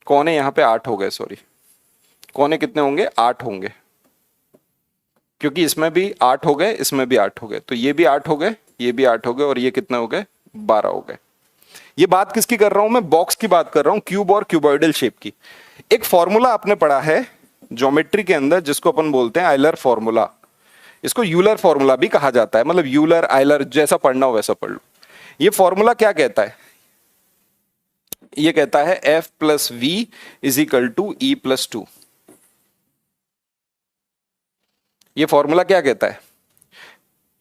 कोने यहां पे 8 हो गए, सॉरी, कोने कितने होंगे, 8 होंगे, क्योंकि इसमें भी 8 हो गए, इसमें भी 8 हो गए, तो ये भी 8 हो गए, ये भी 8 हो गए, और ये कितने हो गए, 12 हो गए। ये बात किसकी कर रहा हूं मैं, बॉक्स की बात कर रहा हूं, क्यूब और क्यूबॉइडल शेप की। एक फॉर्मूला आपने पढ़ा है ज्योमेट्री के अंदर, जिसको अपन बोलते हैं आयलर फॉर्मूला। इसको यूलर फॉर्मूला भी कहा जाता है, मतलब यूलर आयलर, जैसा पढ़ना हो वैसा पढ़ लो। ये फॉर्मूला क्या कहता है, ये कहता है F plus V is equal to E plus 2। ये फॉर्मूला क्या कहता है,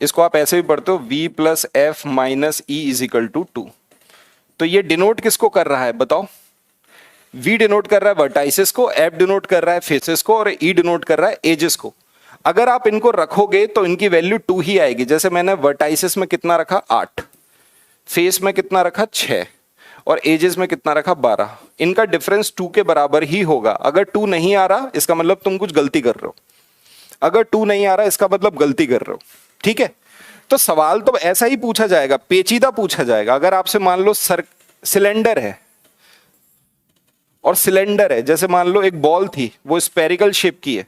इसको आप ऐसे भी पढ़ते हो, v plus F minus E is equal to 2। तो ये डिनोट किसको कर रहा है बताओ, v डिनोट कर रहा है वर्टाइसिस को, f डिनोट कर रहा है फेसेस को, और e डिनोट कर रहा है एजेस को। अगर आप इनको रखोगे तो इनकी वैल्यू 2 ही आएगी। जैसे मैंने वर्टाइसिस में कितना रखा, 8, फेस में कितना रखा, 6, और एजेस में कितना रखा, 12। इनका डिफरेंस 2 के बराबर ही होगा। अगर 2 नहीं आ रहा, इसका मतलब तुम कुछ गलती कर रहे हो। अगर 2 नहीं आ रहा, इसका मतलब गलती कर रहे हो, ठीक है। तो सवाल तो ऐसा ही पूछा जाएगा, पेचीदा पूछा जाएगा। अगर आपसे मान लो सिलेंडर है, और सिलेंडर है, जैसे मान लो एक बॉल थी, वो स्पेरिकल शेप की है।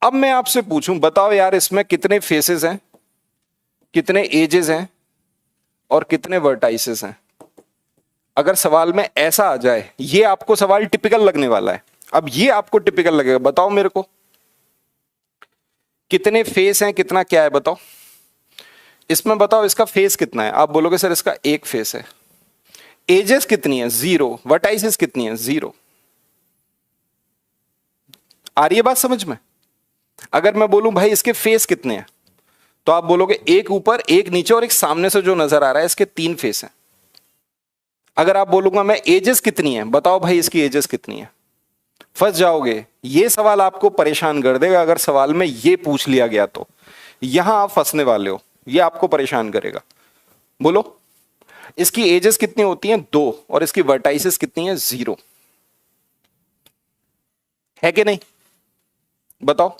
अब मैं आपसे पूछूं, बताओ यार इसमें कितने फेसेस हैं, कितने एजेस हैं, और कितने वर्टाइसेस हैं। अगर सवाल में ऐसा आ जाए, ये आपको सवाल टिपिकल लगने वाला है। अब ये आपको टिपिकल लगेगा, बताओ मेरे को कितने फेस हैं, कितना क्या है बताओ। इसमें बताओ इसका फेस कितना है, आप बोलोगे सर इसका एक फेस है। एजेस कितनी है, 0। वर्टाइसेस कितनी है, 0। आ रही है बात समझ में। अगर मैं बोलूं भाई इसके फेस कितने हैं, तो आप बोलोगे एक ऊपर, एक नीचे, और एक सामने से जो नजर आ रहा है, इसके 3 फेस हैं। अगर आप बोलूंगा मैं एजेस कितनी है, बताओ भाई इसकी एजेस कितनी है, फंस जाओगे। ये सवाल आपको परेशान कर देगा। अगर सवाल में ये पूछ लिया गया तो यहां आप फंसने वाले हो, ये आपको परेशान करेगा। बोलो इसकी एजेस कितनी होती हैं, 2, और इसकी वर्टाइसेस कितनी है, 0, है कि नहीं बताओ।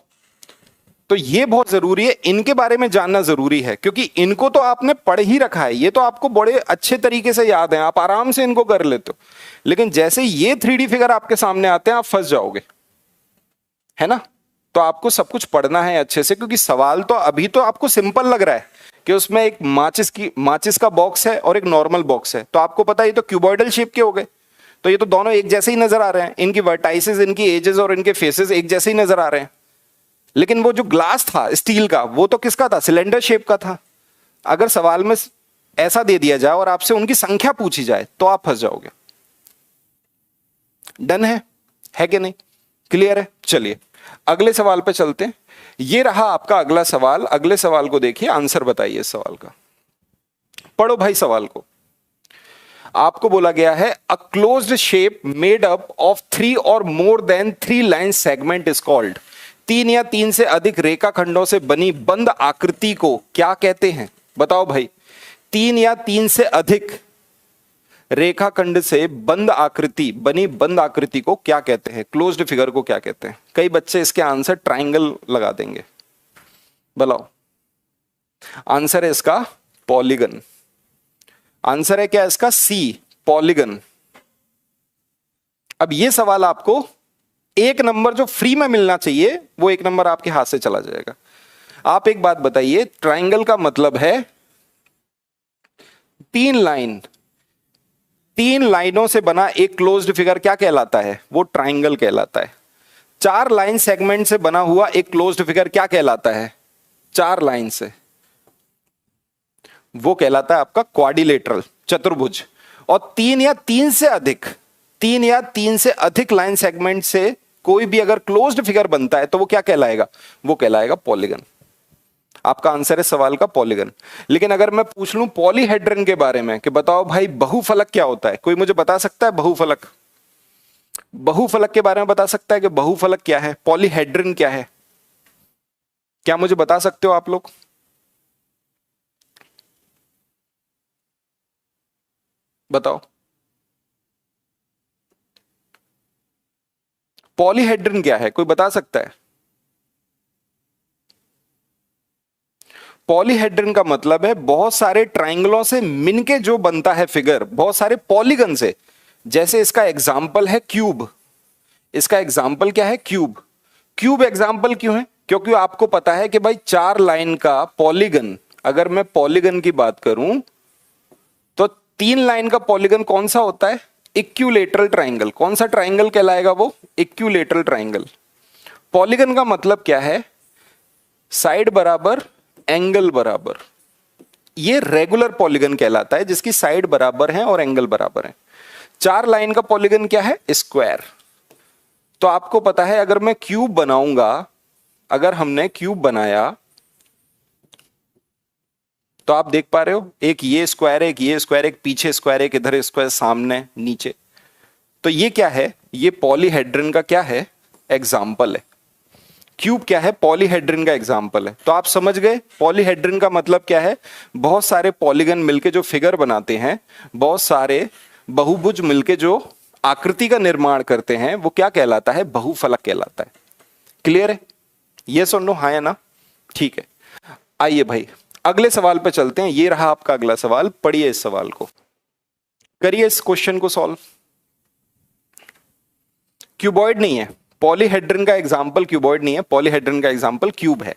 तो ये बहुत जरूरी है, इनके बारे में जानना जरूरी है, क्योंकि इनको तो आपने पढ़ ही रखा है, ये तो आपको बड़े अच्छे तरीके से याद है, आप आराम से इनको कर लेते हो। लेकिन जैसे ये 3D फिगर आपके सामने आते हैं, आप फंस जाओगे, है ना। तो आपको सब कुछ पढ़ना है अच्छे से, क्योंकि सवाल तो अभी तो आपको सिंपल लग रहा है कि उसमें एक माचिस का बॉक्स है और एक नॉर्मल बॉक्स है। तो आपको पता है ये तो क्यूबॉइडल शेप के हो गए, तो ये तो दोनों एक जैसे ही नजर आ रहे हैं। इनकी वर्टाइसेस, इनकी एजेस और इनके फेसेस एक जैसे ही नजर आ रहे हैं। लेकिन वो जो ग्लास था स्टील का, वो तो किसका था, सिलेंडर शेप का था। अगर सवाल में ऐसा दे दिया जाए और आपसे उनकी संख्या पूछी जाए, तो आप फंस जाओगे। डन है कि नहीं, क्लियर है। चलिए अगले सवाल पे चलते हैं। ये रहा आपका अगला सवाल। अगले सवाल को देखिए, आंसर बताइए इस सवाल का। पढ़ो भाई सवाल को। आपको बोला गया है a closed shape made up of 3 और more than 3 line segment is called. 3 या 3 से अधिक रेखाखंडों से बनी बंद आकृति को क्या कहते हैं, बताओ भाई। 3 या 3 से अधिक रेखाखंड से बनी बंद आकृति को क्या कहते हैं, क्लोज्ड फिगर को क्या कहते हैं। कई बच्चे इसके आंसर ट्रायंगल लगा देंगे। बताओ आंसर है इसका पॉलीगन। आंसर है क्या इसका? सी, पॉलीगन। अब ये सवाल आपको एक नंबर जो फ्री में मिलना चाहिए वो एक नंबर आपके हाथ से चला जाएगा। आप एक बात बताइए, ट्राइंगल का मतलब है तीन लाइन, तीन लाइनों से बना एक क्लोज्ड फिगर क्या कहलाता है? वो ट्राइंगल कहलाता है। चार लाइन सेगमेंट से बना हुआ एक क्लोज्ड फिगर क्या कहलाता है? चार लाइन से, वो कहलाता है आपका क्वाड्रिलेटरल, चतुर्भुज। और तीन या तीन से अधिक, तीन या तीन से अधिक लाइन सेगमेंट से कोई भी अगर क्लोज्ड फिगर बनता है तो वो क्या कहलाएगा? वो कहलाएगा पॉलीगन। आपका आंसर है सवाल का पॉलीगन। लेकिन अगर मैं पूछ लूं पॉलीहेड्रन के बारे में कि बताओ भाई बहुफलक क्या होता है, कोई मुझे बता सकता है? बहुफलक, बहुफलक के बारे में बता सकता है कि बहुफलक क्या है, पॉलीहेड्रन क्या है? क्या मुझे बता सकते हो आप लोग? बताओ, पॉलीहेड्रन क्या है, कोई बता सकता है? पॉलीहेड्रन का मतलब है बहुत सारे ट्राइंगलों से मिलके जो बनता है फिगर, बहुत सारे पॉलीगन से। जैसे इसका एग्जाम्पल है क्यूब। इसका एग्जाम्पल क्या है? क्यूब। क्यूब एग्जाम्पल क्यों है? क्योंकि आपको पता है कि भाई चार लाइन का पॉलीगन, अगर मैं पॉलीगन की बात करूं तो तीन लाइन का पॉलीगन कौन सा होता है? Equilateral triangle. कौन सा ट्राइंगल कहलाएगा वो? Equilateral triangle. पॉलीगन का मतलब क्या है? साइड बराबर, एंगल बराबर। ये रेगुलर पॉलीगन कहलाता है जिसकी साइड बराबर है और एंगल बराबर है। चार लाइन का पॉलीगन क्या है? स्क्वायर। तो आपको पता है अगर मैं क्यूब बनाऊंगा, अगर हमने क्यूब बनाया तो आप देख पा रहे हो एक ये स्क्वायर, एक ये स्क्वायर, एक पीछे स्क्वायर, एक इधर स्क्वायर, सामने नीचे। तो ये क्या है? ये पॉलीहेड्रन का क्या है? एग्जाम्पल है। क्यूब क्या है? पॉलीहेड्रन का एग्जाम्पल है। तो आप समझ गए पॉलीहेड्रन का मतलब क्या है? बहुत सारे पॉलीगन मिलके जो फिगर बनाते हैं, बहुत सारे बहुभुज मिलके जो आकृति का निर्माण करते हैं, वो क्या कहलाता है? बहुफलक कहलाता है। क्लियर है? ये सुन लो, हाँ या ना? ठीक है, आइए भाई अगले सवाल पे चलते हैं। ये रहा आपका अगला सवाल, पढ़िए इस सवाल को, करिए इस क्वेश्चन को सॉल्व। क्यूबॉइड नहीं है, पॉलीहेड्रन का एग्जाम्पल क्यूबॉइड नहीं है, पॉलीहेड्रन का एग्जाम्पल क्यूब है।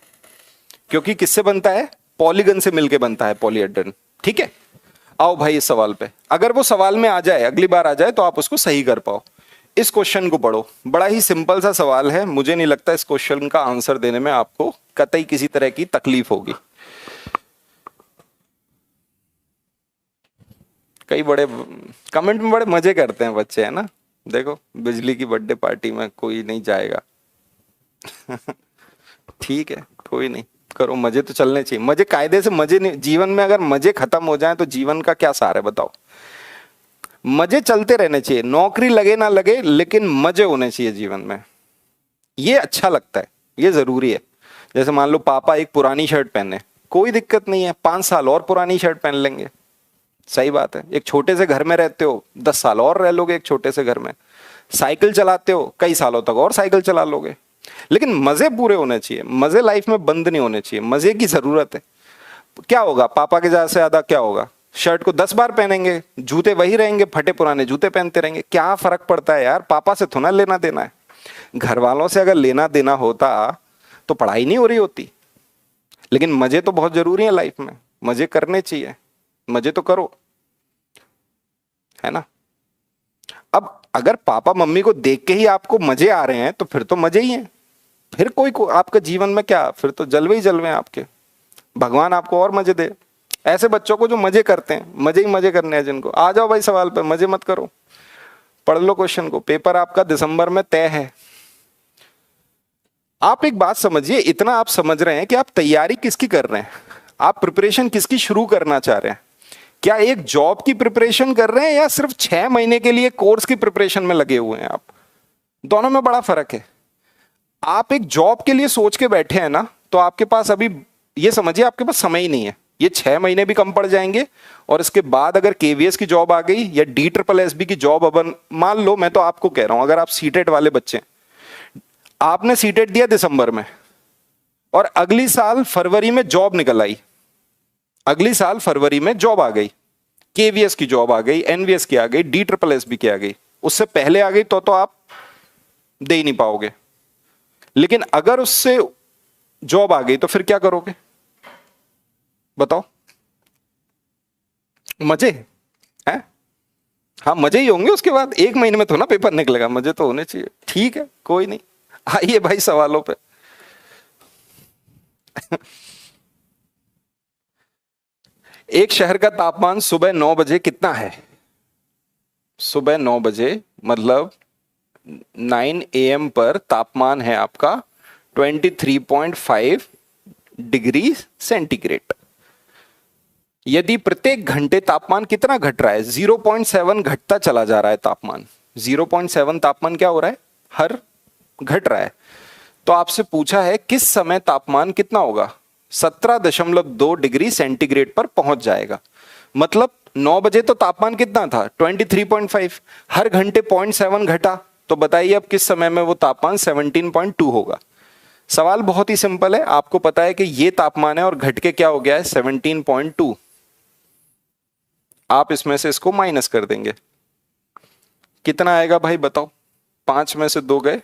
क्योंकि किससे बनता है? पॉलीगन से मिलके बनता है पॉलीहेड्रन। ठीक है, आओ भाई इस सवाल पे। अगर वो सवाल में आ जाए, अगली बार आ जाए तो आप उसको सही कर पाओ। इस क्वेश्चन को पढ़ो, बड़ा ही सिंपल सा सवाल है। मुझे नहीं लगता इस क्वेश्चन का आंसर देने में आपको कतई किसी तरह की तकलीफ होगी। कई बड़े कमेंट में बड़े मजे करते हैं बच्चे, है ना? देखो, बिजली की बर्थडे पार्टी में कोई नहीं जाएगा। ठीक है, कोई नहीं, करो, मजे तो चलने चाहिए। मजे कायदे से, मजे नहीं, जीवन में अगर मजे खत्म हो जाएं तो जीवन का क्या सार है बताओ? मजे चलते रहने चाहिए, नौकरी लगे ना लगे लेकिन मजे होने चाहिए जीवन में। ये अच्छा लगता है, ये जरूरी है। जैसे मान लो पापा एक पुरानी शर्ट पहने, कोई दिक्कत नहीं है, 5 साल और पुरानी शर्ट पहन लेंगे। सही बात है। एक छोटे से घर में रहते हो, 10 साल और रह लोगे एक छोटे से घर में। साइकिल चलाते हो, कई सालों तक और साइकिल चला लोगे। लेकिन मजे पूरे होने चाहिए, मजे लाइफ में बंद नहीं होने चाहिए, मजे की जरूरत है। क्या होगा पापा के ज्यादा से ज्यादा? क्या होगा? शर्ट को 10 बार पहनेंगे, जूते वही रहेंगे, फटे पुराने जूते पहनते रहेंगे। क्या फर्क पड़ता है यार? पापा से थोड़ा लेना देना है। घर वालों से अगर लेना देना होता तो पढ़ाई नहीं हो रही होती। लेकिन मजे तो बहुत जरूरी है लाइफ में, मजे करने चाहिए, मजे तो करो, है ना? अब अगर पापा मम्मी को देख के ही आपको मजे आ रहे हैं तो फिर तो मजे ही हैं। फिर कोई आपके जीवन में क्या, फिर तो जलवे ही जलवे हैं आपके। भगवान आपको और मजे दे। ऐसे बच्चों को जो मजे करते हैं, मजे ही मजे करने हैं जिनको। आ जाओ भाई सवाल पे, मजे मत करो, पढ़ लो क्वेश्चन को। पेपर आपका दिसंबर में तय है। आप एक बात समझिए, इतना आप समझ रहे हैं कि आप तैयारी किसकी कर रहे हैं, आप प्रिपरेशन किसकी शुरू करना चाह रहे हैं? क्या एक जॉब की प्रिपरेशन कर रहे हैं या सिर्फ 6 महीने के लिए कोर्स की प्रिपरेशन में लगे हुए हैं आप? दोनों में बड़ा फर्क है। आप एक जॉब के लिए सोच के बैठे हैं ना, तो आपके पास अभी, ये समझिए आपके पास समय ही नहीं है। ये 6 महीने भी कम पड़ जाएंगे। और इसके बाद अगर केवीएस की जॉब आ गई या DSSB की जॉब, अब मान लो, मैं तो आपको कह रहा हूं, अगर आप सीटेट वाले बच्चे हैं, आपने सीटेट दिया दिसंबर में और अगली साल फरवरी में जॉब निकल आई, अगली साल फरवरी में जॉब आ गई, केवीएस की जॉब आ गई, एनवीएस की आ गई, DSSS की आ गई, उससे पहले आ गई तो आप दे ही नहीं पाओगे। लेकिन अगर उससे जॉब आ गई तो फिर क्या करोगे बताओ? मजे हैं? हाँ मजे ही होंगे, उसके बाद 1 महीने में तो ना पेपर निकलेगा, मजे तो होने चाहिए। ठीक है कोई नहीं, आइए भाई सवालों पे। एक शहर का तापमान सुबह 9 बजे कितना है? सुबह 9 बजे मतलब 9 AM पर तापमान है आपका 23.5 डिग्री सेंटीग्रेड। यदि प्रत्येक घंटे तापमान कितना घट रहा है? 0.7 घटता चला जा रहा है तापमान। 0.7 तापमान क्या हो रहा है? हर घट रहा है। तो आपसे पूछा है किस समय तापमान कितना होगा? 17.2 डिग्री सेंटीग्रेड पर पहुंच जाएगा। मतलब 9 बजे तो तापमान कितना था? 23.5, हर घंटे 0.7 घटा, तो बताइए अब किस समय में वो तापमान 17.2 होगा। सवाल बहुत ही सिंपल है, आपको पता है कि ये तापमान है और घट के क्या हो गया है? 17.2। आप इसमें से इसको माइनस कर देंगे, कितना आएगा भाई बताओ? 5 में से 2 गए,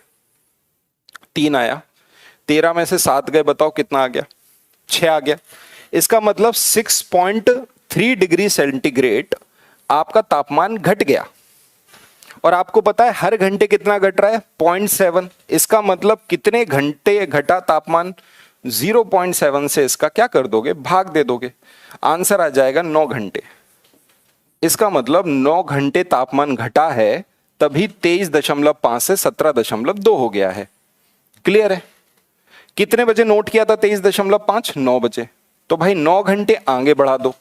3 आया। 13 में से 7 गए, बताओ कितना आ गया? 6 आ गया। इसका मतलब 6.3 डिग्री सेंटीग्रेड आपका तापमान घट गया। और आपको पता है हर घंटे कितना घट रहा है? 0.7। इसका मतलब कितने घंटे घटा तापमान? 0.7 से इसका क्या कर दोगे? भाग दे दोगे, आंसर आ जाएगा 9 घंटे। इसका मतलब 9 घंटे तापमान घटा है, तभी 23.5 से 17.2 हो गया है। क्लियर है? कितने बजे नोट किया था 23.5? 9 बजे। तो भाई 9 घंटे आगे बढ़ा दो।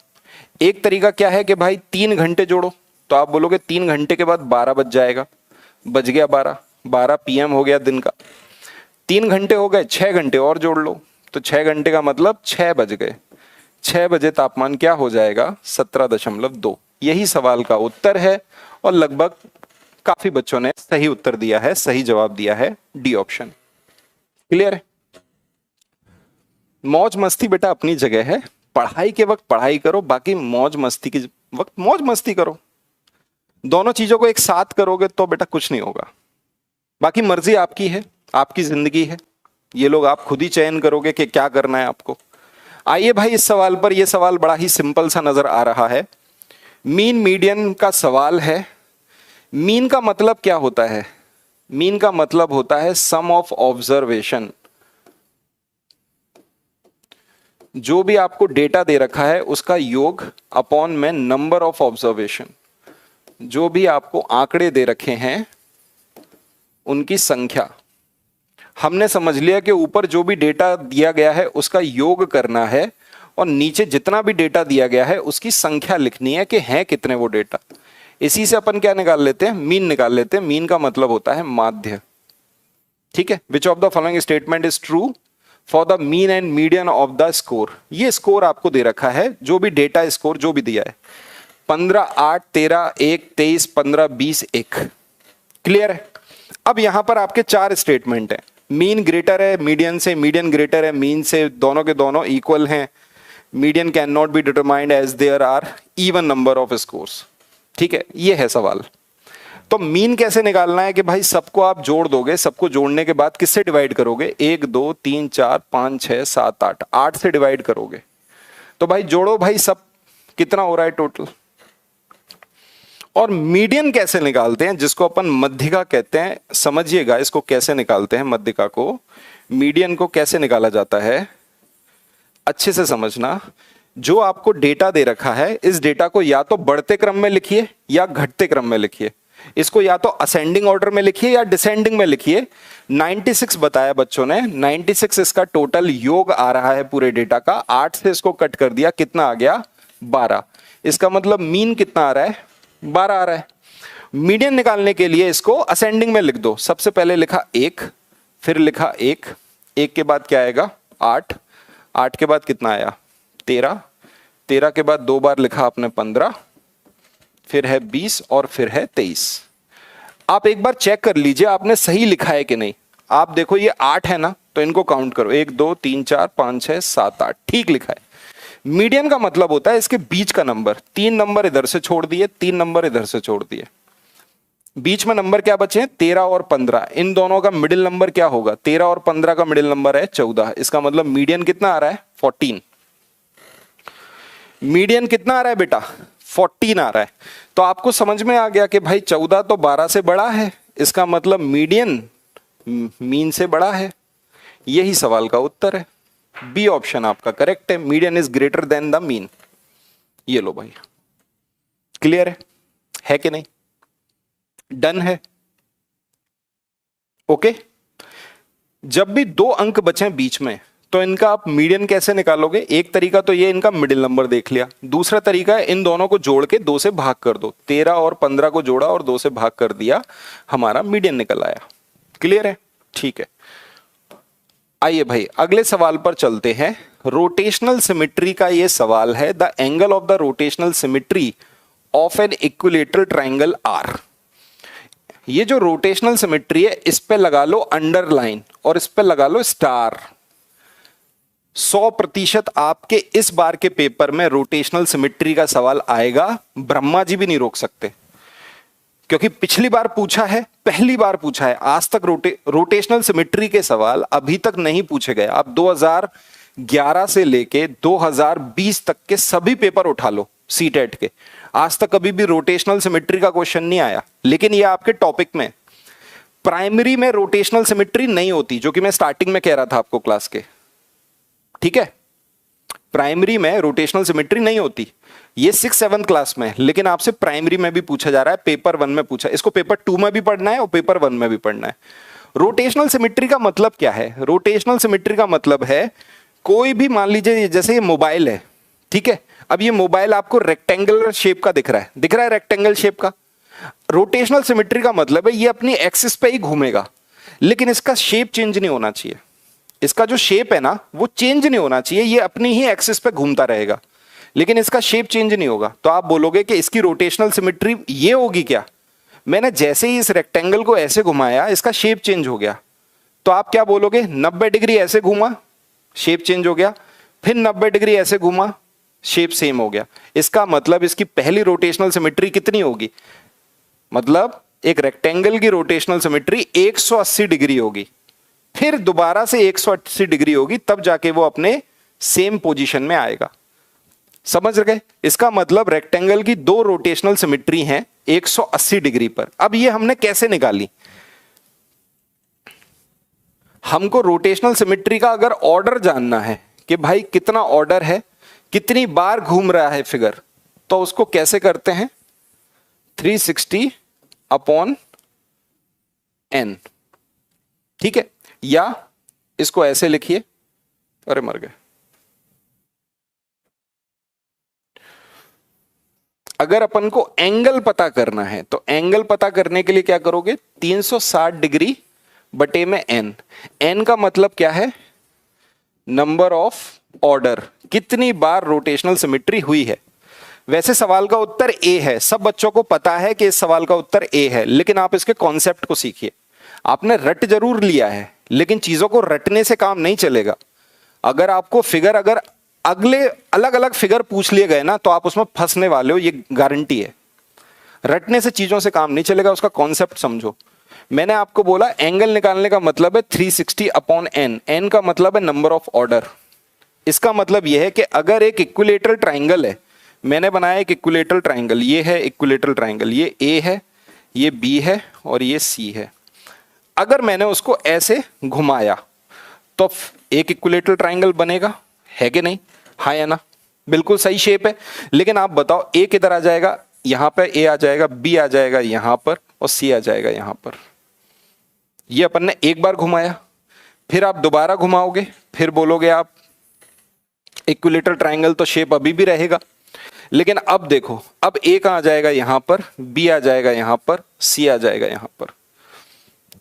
एक तरीका क्या है कि भाई 3 घंटे जोड़ो, तो आप बोलोगे 3 घंटे के बाद 12 बज जाएगा। बज गया 12 PM हो गया दिन का। 3 घंटे हो गए, 6 घंटे और जोड़ लो, तो 6 घंटे का मतलब 6 बज गए। 6 बजे तापमान क्या हो जाएगा? 17.2। यही सवाल का उत्तर है और लगभग काफी बच्चों ने सही उत्तर दिया है, सही जवाब दिया है डी ऑप्शन। क्लियर है? मौज मस्ती बेटा अपनी जगह है, पढ़ाई के वक्त पढ़ाई करो, बाकी मौज मस्ती के वक्त मौज मस्ती करो। दोनों चीजों को एक साथ करोगे तो बेटा कुछ नहीं होगा। बाकी मर्जी आपकी है, आपकी जिंदगी है, ये लोग आप खुद ही चयन करोगे कि क्या करना है आपको। आइए भाई इस सवाल पर, यह सवाल बड़ा ही सिंपल सा नजर आ रहा है। मीन मीडियन का सवाल है। मीन का मतलब क्या होता है? मीन का मतलब होता है सम ऑफ ऑब्जर्वेशन। जो भी आपको डेटा दे रखा है उसका योग अपॉन में नंबर ऑफ ऑब्जर्वेशन। जो भी आपको आंकड़े दे रखे हैं उनकी संख्या। हमने समझ लिया कि ऊपर जो भी डेटा दिया गया है उसका योग करना है और नीचे जितना भी डेटा दिया गया है उसकी संख्या लिखनी है कि हैं कितने वो डेटा। इसी से अपन क्या निकाल लेते हैं? मीन निकाल लेते हैं। मीन का मतलब होता है माध्य। ठीक है? Which of the following statement is true for the mean and median of the score. ये स्कोर आपको दे रखा है, जो भी डेटा स्कोर जो भी दिया है 15, 8, 13, 1, 23, 15, 20, 1। क्लियर है? अब यहां पर आपके 4 स्टेटमेंट है। मीन ग्रेटर है मीडियन से, मीडियन ग्रेटर है मीन से, दोनों के दोनों इक्वल हैं। Median can not be determined as there are even number of scores. ठीक है? ये है सवाल। तो मीन कैसे निकालना है कि भाई सबको आप जोड़ दोगे, सबको जोड़ने के बाद किससे डिवाइड करोगे? 1, 2, 3, 4, 5, 6, 7, 8, 8 से डिवाइड करोगे। तो भाई जोड़ो भाई, सब कितना हो रहा है टोटल। और मीडियन कैसे निकालते हैं, जिसको अपन मध्यिका कहते हैं। समझिएगा इसको कैसे निकालते हैं मध्यिका को। मीडियन को कैसे निकाला जाता है अच्छे से समझना। जो आपको डेटा दे रखा है, इस डेटा को या तो बढ़ते क्रम में लिखिए या घटते क्रम में लिखिए। इसको या तो असेंडिंग ऑर्डर में लिखिए या डिसेंडिंग में लिखिए। 96 बताया बच्चों ने, 96 इसका टोटल योग आ रहा है पूरे डेटा का। 8 से इसको कट कर दिया, कितना आ गया? 12। इसका मतलब मीन कितना आ रहा है? 12 आ रहा है। मीडियन निकालने के लिए इसको असेंडिंग में लिख दो। सबसे पहले लिखा 1, फिर लिखा 1, 1 के बाद क्या आएगा? 8, 8 के बाद कितना आया? 13, 13 के बाद 2 बार लिखा आपने 15, फिर है 20 और फिर है 23। आप एक बार चेक कर लीजिए आपने सही लिखा है कि नहीं। आप देखो ये 8 है ना, तो इनको काउंट करो, 1, 2, 3, 4, 5, 6, 7, 8, ठीक लिखा है। मीडियन का मतलब होता है इसके बीच का नंबर। 3 नंबर इधर से छोड़ दिए, 3 नंबर इधर से छोड़ दिए, बीच में नंबर क्या बचे हैं 13 और 15। इन दोनों का मिडिल नंबर क्या होगा, 13 और 15 का मिडिल नंबर है 14। इसका मतलब मीडियन कितना आ रहा है 14। मीडियन कितना आ रहा है बेटा 14 आ रहा है। तो आपको समझ में आ गया कि भाई 14 तो 12 से बड़ा है, इसका मतलब मीडियन मीन से बड़ा है। यही सवाल का उत्तर है, बी ऑप्शन आपका करेक्ट है, median is greater than the mean. ये लो भाई, क्लियर है कि नहीं, डन है। ओके, जब भी 2 अंक बचे बीच में तो इनका आप मीडियन कैसे निकालोगे, एक तरीका तो ये इनका मिडिल नंबर देख लिया, दूसरा तरीका है इन दोनों को जोड़ के 2 से भाग कर दो। 13 और 15 को जोड़ा और 2 से भाग कर दिया, हमारा मीडियन निकल आया। क्लियर है, ठीक है। आइए भाई अगले सवाल पर चलते हैं। रोटेशनल सिमेट्री का ये सवाल है, the angle of the rotational symmetry of an equilateral triangle are. ये जो रोटेशनल सिमेट्री है इस पे लगा लो अंडरलाइन और इस पे लगा लो स्टार। 100% आपके इस बार के पेपर में रोटेशनल सिमेट्री का सवाल आएगा, ब्रह्मा जी भी नहीं रोक सकते, क्योंकि पिछली बार पूछा है, पहली बार पूछा है। आज तक रोटेशनल सिमेट्री के सवाल अभी तक नहीं पूछे गए। आप 2011 से लेके 2020 तक के सभी पेपर उठा लो सीटेट के, आज तक कभी भी रोटेशनल सिमेट्री का क्वेश्चन नहीं आया। लेकिन ये आपके टॉपिक में, प्राइमरी में रोटेशनल सिमेट्री नहीं होती, जो कि मैं स्टार्टिंग में कह रहा था आपको क्लास के, ठीक है। प्राइमरी में रोटेशनल सिमेट्री नहीं होती, ये 6-7 क्लास में, लेकिन आपसे प्राइमरी में भी पूछा जा रहा है, पेपर 1 में पूछा, इसको पेपर 2 में भी पढ़ना है और पेपर 1 में भी पढ़ना है। रोटेशनल सिमेट्री का मतलब क्या है, रोटेशनल सिमेट्री का मतलब है कोई भी, मान लीजिए जैसे ये मोबाइल है, ठीक है। अब ये मोबाइल आपको रेक्टेंगुलर शेप का दिख रहा है रेक्टेंगल शेप का। रोटेशनल सिमेट्री का मतलब है ये अपनी एक्सिस पे ही घूमेगा, लेकिन इसका शेप चेंज नहीं होना चाहिए। इसका जो शेप है ना वो चेंज नहीं होना चाहिए, ये अपनी ही एक्सिस पे घूमता रहेगा, लेकिन इसका शेप चेंज नहीं होगा। तो आप बोलोगे कि इसकी रोटेशनल सिमेट्री ये होगी क्या, मैंने जैसे ही इस रेक्टेंगल को ऐसे घुमाया इसका शेप चेंज हो गया, तो आप क्या बोलोगे 90 डिग्री ऐसे घूमा शेप चेंज हो गया, फिर 90 डिग्री ऐसे घूमा शेप सेम हो गया। इसका मतलब इसकी पहली रोटेशनल सिमेट्री कितनी होगी, मतलब एक रेक्टेंगल की रोटेशनल सिमेट्री 180 डिग्री होगी, फिर दोबारा से 180 डिग्री होगी, तब जाके वो अपने सेम पोजीशन में आएगा। समझ गए, इसका मतलब रेक्टेंगल की 2 रोटेशनल सिमेट्री हैं 180 डिग्री पर। अब ये हमने कैसे निकाली, हमको रोटेशनल सिमेट्री का अगर ऑर्डर जानना है कि भाई कितना ऑर्डर है, कितनी बार घूम रहा है फिगर, तो उसको कैसे करते हैं 360 अपॉन n, ठीक है। या इसको ऐसे लिखिए, अरे मर गए, अगर अपन को एंगल पता करना है तो एंगल पता करने के लिए क्या करोगे 360 डिग्री बटे में n का मतलब क्या है नंबर ऑफ ऑर्डर, कितनी बार रोटेशनल सिमेट्री हुई है। वैसे सवाल का उत्तर ए है, सब बच्चों को पता है कि इस सवाल का उत्तर ए है, लेकिन आप इसके कॉन्सेप्ट को सीखिए। आपने रट जरूर लिया है, लेकिन चीजों को रटने से काम नहीं चलेगा। अगर आपको फिगर, अगर अगले अलग अलग फिगर पूछ लिए गए ना, तो आप उसमें फंसने वाले हो, ये गारंटी है। रटने से चीजों से काम नहीं चलेगा, उसका कॉन्सेप्ट समझो। मैंने आपको बोला एंगल निकालने का मतलब है 360 अपॉन n का मतलब है नंबर ऑफ ऑर्डर। इसका मतलब यह है कि अगर एक इक्विलेटरल ट्राइंगल है, मैंने बनाया एक इक्विलेटरल ट्राइंगल, ये है इक्विलेटरल ट्राइंगल, ये A है, ये B है और ये C है। अगर मैंने उसको ऐसे घुमाया तो एक इक्विलेटरल ट्राइंगल बनेगा, है कि नहीं, हाँ या ना, बिल्कुल सही शेप है। लेकिन आप बताओ A किधर आ जाएगा, यहां पर A आ जाएगा, B आ जाएगा यहां पर और C आ जाएगा यहां पर। ये अपन ने एक बार घुमाया, फिर आप दोबारा घुमाओगे, फिर बोलोगे आप इक्विलेटरल ट्राइंगल, तो शेप अभी भी रहेगा। लेकिन अब देखो, अब A कहां आ जाएगा यहां पर, B आ जाएगा यहां पर, C आ जाएगा यहां पर।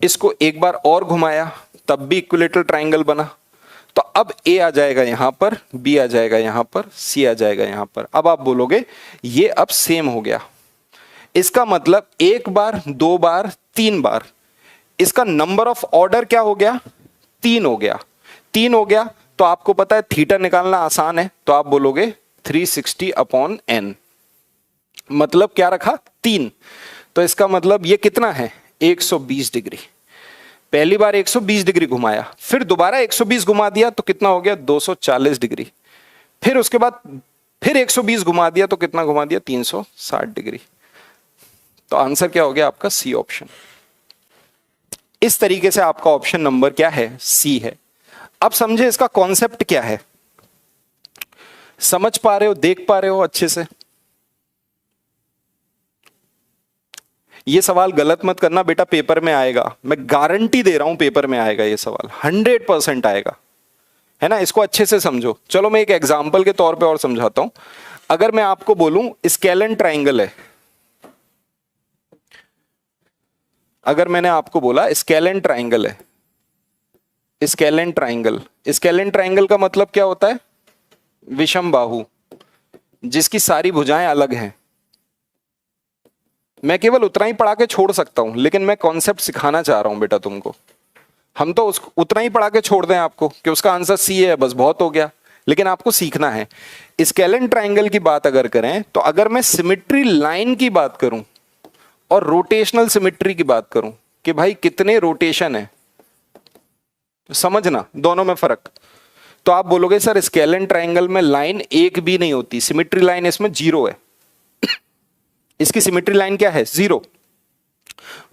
इसको एक बार और घुमाया तब भी इक्विलेटरल ट्राइंगल बना, तो अब A आ जाएगा यहां पर, B आ जाएगा यहां पर, C आ जाएगा यहां पर। अब आप बोलोगे ये अब सेम हो गया। इसका मतलब एक बार, 2 बार, 3 बार, इसका नंबर ऑफ ऑर्डर क्या हो गया 3 हो गया। 3 हो गया तो आपको पता है थीटा निकालना आसान है, तो आप बोलोगे 360/n, मतलब क्या रखा 3, तो इसका मतलब ये कितना है 120 डिग्री। पहली बार 120 डिग्री घुमाया, फिर दोबारा 120 घुमा दिया तो कितना हो गया 240 डिग्री, फिर उसके बाद फिर 120 घुमा दिया तो कितना घुमा दिया 360 डिग्री। तो आंसर क्या हो गया आपका सी ऑप्शन। इस तरीके से आपका ऑप्शन नंबर क्या है सी है। अब समझे इसका कॉन्सेप्ट क्या है, समझ पा रहे हो, देख पा रहे हो अच्छे से। ये सवाल गलत मत करना बेटा, पेपर में आएगा, मैं गारंटी दे रहा हूं पेपर में आएगा ये सवाल, 100% आएगा, है ना। इसको अच्छे से समझो। चलो मैं एक एग्जांपल के तौर पे और समझाता हूं। अगर मैं आपको बोलूं स्केलन ट्राइंगल है, अगर मैंने आपको बोला स्केलन ट्राइंगल है, स्केलन ट्राइंगल, स्केलन ट्राइंगल का मतलब क्या होता है, विषम बाहु जिसकी सारी भुजाएं अलग हैं। मैं केवल उतना ही पढ़ा के छोड़ सकता हूं, लेकिन मैं कॉन्सेप्ट सिखाना चाह रहा हूं बेटा तुमको। हम तो उतना ही पढ़ा के छोड़ दें आपको कि उसका आंसर सी है, बस बहुत हो गया, लेकिन आपको सीखना है। स्केलन ट्राइंगल की बात अगर करें तो अगर मैं सिमेट्री लाइन की बात करूं और रोटेशनल सिमेट्री की बात करूं कि भाई कितने रोटेशन है, समझना दोनों में फर्क, तो आप बोलोगे सर स्केलन ट्राइंगल में लाइन एक भी नहीं होती, सिमेट्री लाइन इसमें 0 है। इसकी सिमेट्री लाइन क्या है 0,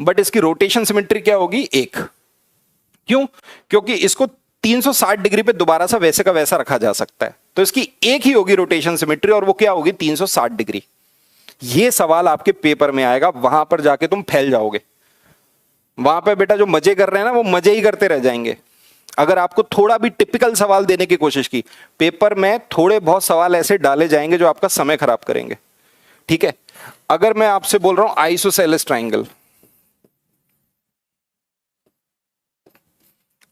बट इसकी रोटेशन सिमेट्री क्या होगी 1। क्यों? क्योंकि इसको 360 डिग्री पे दोबारा सा वैसे का वैसा रखा जा सकता है, तो इसकी एक ही होगी रोटेशन सिमेट्री, और वो क्या होगी 360 डिग्री। ये सवाल आपके पेपर में आएगा, वहां पर जाके तुम फैल जाओगे। वहां पे बेटा जो मजे कर रहे हैं ना, वो मजे ही करते रह जाएंगे। अगर आपको थोड़ा भी टिपिकल सवाल देने की कोशिश की, पेपर में थोड़े बहुत सवाल ऐसे डाले जाएंगे जो आपका समय खराब करेंगे, ठीक है। अगर मैं आपसे बोल रहा हूं आइसोसेलेस ट्राइंगल,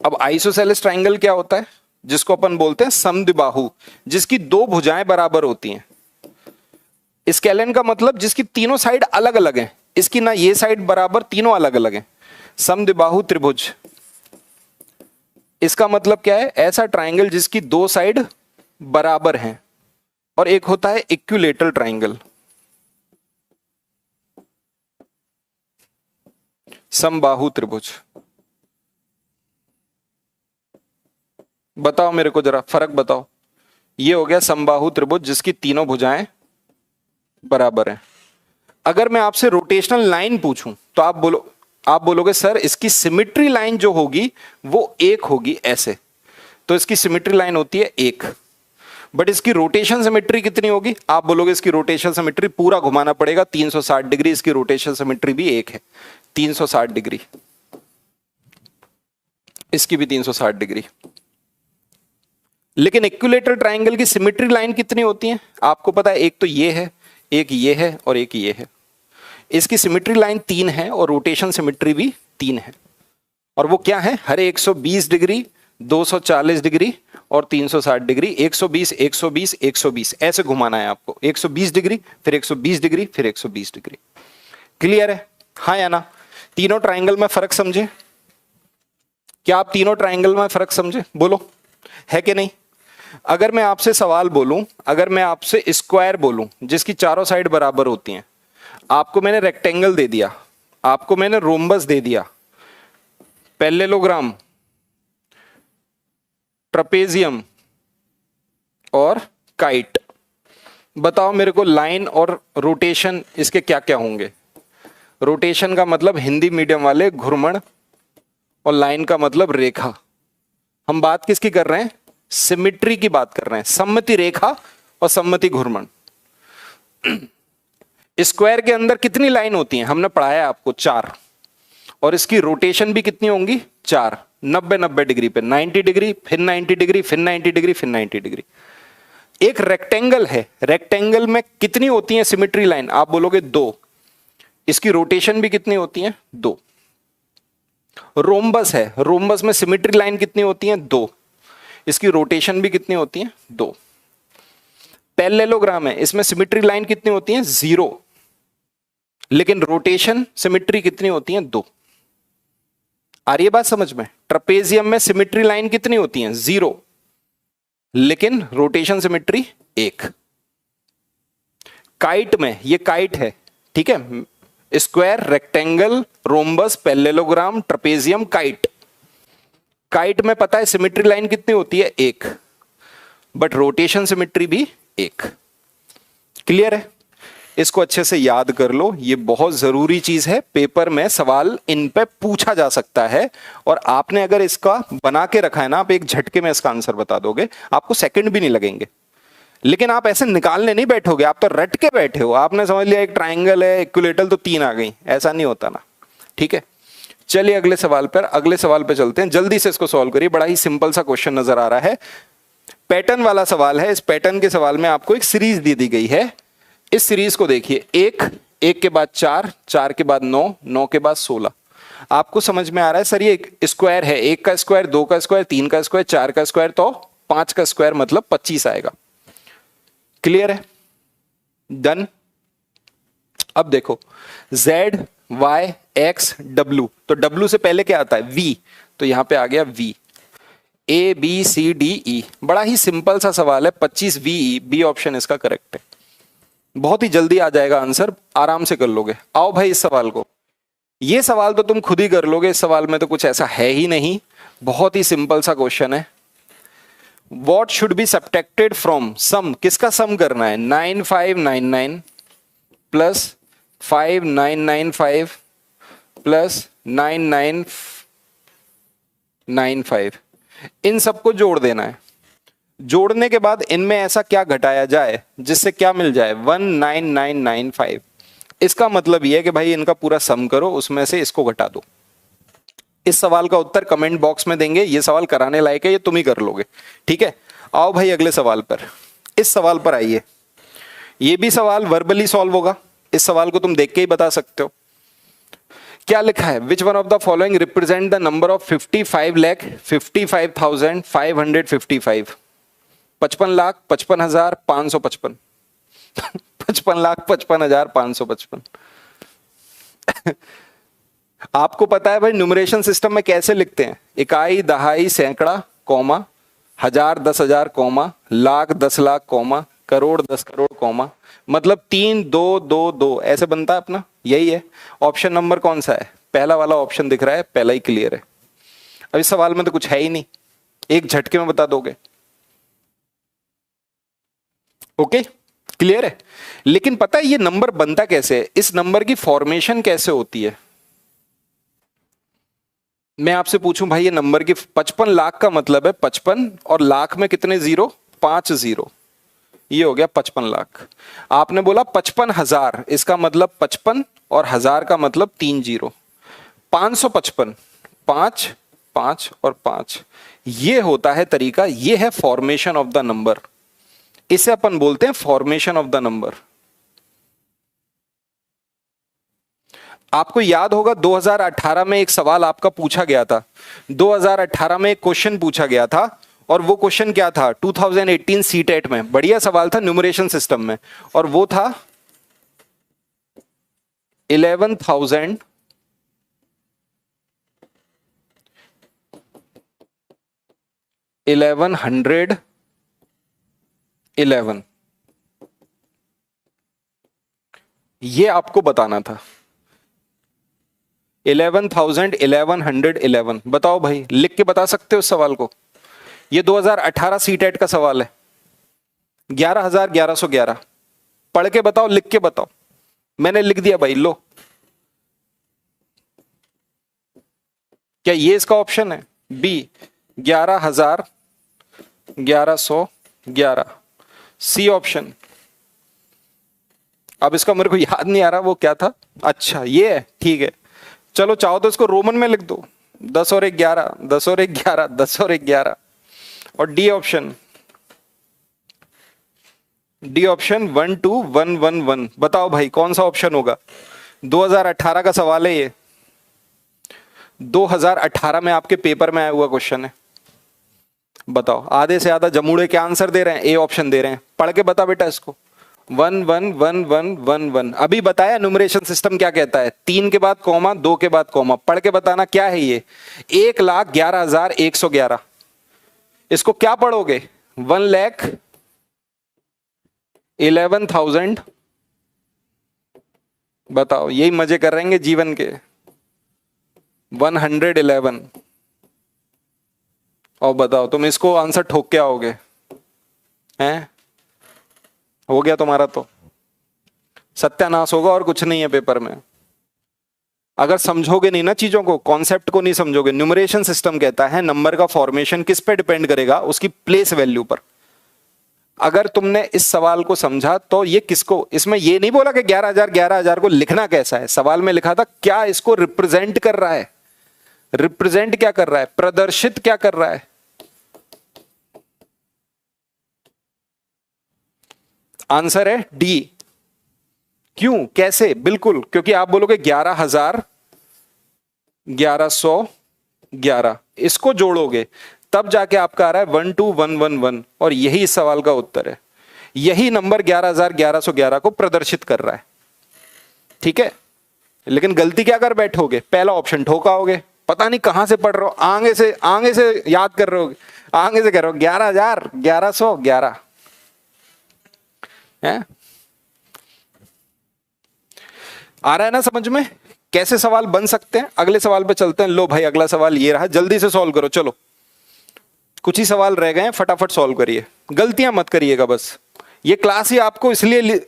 अब आइसोसेलेस ट्राइंगल क्या होता है, जिसको अपन बोलते हैं समद्विबाहु, जिसकी दो भुजाएं बराबर होती हैं। स्केलन का मतलब जिसकी तीनों साइड अलग अलग हैं, इसकी ना ये साइड बराबर, तीनों अलग अलग हैं। समद्विबाहु त्रिभुज, इसका मतलब क्या है, ऐसा ट्राइंगल जिसकी दो साइड बराबर हैं। और एक होता है इक्विलेटरल ट्राइंगल, समबाहु त्रिभुज। बताओ मेरे को जरा फर्क बताओ। ये हो गया समबाहु त्रिभुज जिसकी तीनों भुजाएं बराबर हैं। अगर मैं आपसे रोटेशनल लाइन पूछूं तो आप बोलोगे सर इसकी सिमेट्री लाइन जो होगी वो 1 होगी ऐसे, तो इसकी सिमेट्री लाइन होती है 1, बट इसकी रोटेशन सिमेट्री कितनी होगी, आप बोलोगे इसकी रोटेशन सिमेट्री पूरा घुमाना पड़ेगा 360 डिग्री, इसकी रोटेशन सिमेट्री भी 1 है 360 डिग्री, इसकी भी 360 डिग्री। लेकिन इक्विलेटरल ट्राइंगल की सिमेट्री लाइन कितनी होती है आपको पता है, एक तो ये है, एक ये है और एक ये है। इसकी सिमेट्री लाइन 3 है और रोटेशन सिमेट्री भी 3 है। और वो क्या है, हर 120 डिग्री, 240 डिग्री और 360 डिग्री, 120 120 120 ऐसे घुमाना है आपको। 120 डिग्री, फिर 120 डिग्री, फिर 120 डिग्री। क्लियर है, हाँ या ना? तीनों ट्राइंगल में फर्क समझे? क्या आप तीनों ट्राइंगल में फर्क समझे? बोलो, है कि नहीं? अगर मैं आपसे सवाल बोलूं, अगर मैं आपसे स्क्वायर बोलूं जिसकी चारों साइड बराबर होती हैं, आपको मैंने रेक्टेंगल दे दिया, आपको मैंने रोम्बस दे दिया, पैरेललोग्राम, ट्रपेजियम और काइट, बताओ मेरे को लाइन और रोटेशन इसके क्या क्या होंगे? रोटेशन का मतलब हिंदी मीडियम वाले घुर्मण, और लाइन का मतलब रेखा। हम बात किसकी कर रहे हैं? सिमेट्री की बात कर रहे हैं, सम्मति रेखा और सम्मति घुर्मण। स्क्वायर के अंदर कितनी लाइन होती हैं? हमने पढ़ाया आपको 4, और इसकी रोटेशन भी कितनी होंगी? 4, 90 डिग्री पे, 90 डिग्री, फिर 90 डिग्री, फिर 90 डिग्री, फिर 90 डिग्री। एक रेक्टेंगल है, रेक्टेंगल में कितनी होती है सिमेट्री लाइन? आप बोलोगे 2, इसकी रोटेशन भी कितनी होती है? 2। रोम्बस है, रोम्बस में सिमेट्री लाइन कितनी होती है? 2, इसकी रोटेशन भी कितनी होती है? 2। पैरेललोग्राम है, इसमें सिमेट्री लाइन कितनी होती है? 0, लेकिन रोटेशन सिमेट्री कितनी होती है? 2। आ रही है बात समझ में? ट्रपेजियम में सिमेट्री लाइन कितनी होती है? 0, लेकिन रोटेशन सिमेट्री एक। काइट में, ये काइट है, ठीक है, square, rectangle, rhombus, parallelogram, trapezium, kite. Kite में पता है सिमेट्री लाइन कितनी होती है? एक, बट रोटेशन सिमेट्री भी एक। क्लियर है? इसको अच्छे से याद कर लो, ये बहुत जरूरी चीज है, पेपर में सवाल इन पे पूछा जा सकता है। और आपने अगर इसका बना के रखा है ना, आप एक झटके में इसका आंसर बता दोगे, आपको सेकंड भी नहीं लगेंगे। लेकिन आप ऐसे निकालने नहीं बैठोगे, आप तो रट के बैठे हो, आपने समझ लिया एक ट्राइंगल है, इक्विलेटरल तो तीन आ गई, ऐसा नहीं होता ना। ठीक है, चलिए अगले सवाल पे चलते हैं, जल्दी से इसको सॉल्व करिए। बड़ा ही सिंपल सा क्वेश्चन नजर आ रहा है, पैटर्न वाला सवाल है। इस पैटर्न के सवाल में आपको एक सीरीज दे दी गई है। इस सीरीज को देखिए, एक के बाद चार, चार के बाद नौ, नौ के बाद 16। आपको समझ में आ रहा है सर ये स्क्वायर है, एक का स्क्वायर, दो का स्क्वायर, तीन का स्क्वायर, चार का स्क्वायर, तो पांच का स्क्वायर मतलब 25 आएगा। क्लियर है? डन। अब देखो z, y, x, w, तो w से पहले क्या आता है? v, तो यहां पे आ गया v। a b c d e, बड़ा ही सिंपल सा सवाल है, 25 v e, बी ऑप्शन इसका करेक्ट है। बहुत ही जल्दी आ जाएगा आंसर, आराम से कर लोगे। आओ भाई इस सवाल को, ये सवाल तो तुम खुद ही कर लोगे, इस सवाल में तो कुछ ऐसा है ही नहीं, बहुत ही सिंपल सा क्वेश्चन है। What should be subtracted from sum, किसका सम करना है? 9599 प्लस 5995 प्लस 9995, इन सबको जोड़ देना है। जोड़ने के बाद इनमें ऐसा क्या घटाया जाए जिससे क्या मिल जाए? 19995। इसका मतलब यह है कि भाई इनका पूरा सम करो, उसमें से इसको घटा दो। इस सवाल का उत्तर कमेंट बॉक्स में देंगे, ये सवाल कराने लायक है, ये तुम ही कर लोगे। ठीक है, आओ भाई अगले सवाल पर, इस सवाल पर आइए। ये भी सवाल वर्बली सॉल्व होगा, इस सवाल को तुम देख के ही बता सकते हो। क्या लिखा है? Which one of the following represent the number of 55,55,555। 55,55,555 55,55,555। आपको पता है भाई न्यूमरेशन सिस्टम में कैसे लिखते हैं? इकाई, दहाई, सैकड़ा, कौमा, हजार, 10,000, comma, lakh, 10 lakh, comma, crore, 10 crore, comma, मतलब 3 2 2 2 ऐसे बनता है अपना, यही है। ऑप्शन नंबर कौन सा है? पहला वाला ऑप्शन दिख रहा है, पहला ही क्लियर है। अब इस सवाल में तो कुछ है ही नहीं, एक झटके में बता दोगे। ओके, क्लियर है? लेकिन पता है ये नंबर बनता कैसे है, इस नंबर की फॉर्मेशन कैसे होती है? मैं आपसे पूछूं भाई, ये नंबर की 55 लाख का मतलब है 55, और लाख में कितने जीरो? 5 जीरो, ये हो गया 55 लाख। आपने बोला 55,000, इसका मतलब 55 और 1000 का मतलब 3 जीरो। 555, 5 5 और 5, ये होता है तरीका, ये है फॉर्मेशन ऑफ द नंबर। इसे अपन बोलते हैं फॉर्मेशन ऑफ द नंबर। आपको याद होगा 2018 में एक सवाल आपका पूछा गया था, 2018 में एक क्वेश्चन पूछा गया था, और वो क्वेश्चन क्या था? 2018 सीटेट में, बढ़िया सवाल था न्यूमरेशन सिस्टम में, और वो था 11,000 1111, ये आपको बताना था। 11,1111, बताओ भाई, लिख के बता सकते हो उस सवाल को? ये 2018 सीटेट का सवाल है, 11,1111। पढ़ के बताओ, लिख के बताओ। मैंने लिख दिया भाई, लो। क्या ये इसका ऑप्शन है? B 11,1111, C option. अब इसका मेरे को याद नहीं आ रहा वो क्या था। अच्छा ये है, ठीक है, चलो चाहो तो इसको रोमन में लिख दो, 10 और 1 11, 10 और 1 11, 10 और 1 11। और डी ऑप्शन, डी ऑप्शन 12,111। बताओ भाई कौन सा ऑप्शन होगा? 2018 का सवाल है ये, 2018 में आपके पेपर में आया हुआ क्वेश्चन है। बताओ, आधे से ज्यादा जमूड़े क्या आंसर दे रहे हैं? ए ऑप्शन दे रहे हैं। पढ़ के बता बेटा इसको। 1111111, अभी बताया न्यूमरेशन सिस्टम क्या कहता है? 3 के बाद कॉमा, 2 के बाद कॉमा। पढ़ के बताना क्या है ये? 1,11,111। इसको क्या पढ़ोगे? 1,11,000। बताओ, यही मजे कर रहेंगे जीवन के। 111। और बताओ तुम इसको आंसर ठोक के आओगे हैं? हो गया तुम्हारा तो सत्यानाश होगा, और कुछ नहीं है पेपर में। अगर समझोगे नहीं ना चीजों को, कॉन्सेप्ट को नहीं समझोगे। न्यूमरेशन सिस्टम कहता है नंबर का फॉर्मेशन किस पे डिपेंड करेगा? उसकी प्लेस वैल्यू पर। अगर तुमने इस सवाल को समझा तो ये किसको, इसमें ये नहीं बोला कि 11,000 को लिखना कैसा है। सवाल में लिखा था क्या इसको रिप्रेजेंट कर रहा है। रिप्रेजेंट क्या कर रहा है? प्रदर्शित क्या कर रहा है? आंसर है डी। क्यों, कैसे? बिल्कुल, क्योंकि आप बोलोगे 11,000, 1111, इसको जोड़ोगे तब जाके आपका आ रहा है 12,111, और यही इस सवाल का उत्तर है। यही नंबर 11,1111 को प्रदर्शित कर रहा है। ठीक है, लेकिन गलती क्या कर बैठोगे? पहला ऑप्शन ठोकाओगे। पता नहीं कहां से पढ़ रहे हो, आगे से याद कर रहे हो, आगे से कह रहे हो 11,000, 1111 है। आ रहा है ना समझ में कैसे सवाल बन सकते हैं? अगले सवाल पे चलते हैं। लो भाई, अगला सवाल ये रहा, जल्दी से सॉल्व करो। चलो, कुछ ही सवाल रह गए हैं, फटाफट सॉल्व करिए, गलतियां मत करिएगा बस। ये क्लास ही आपको इसलिए,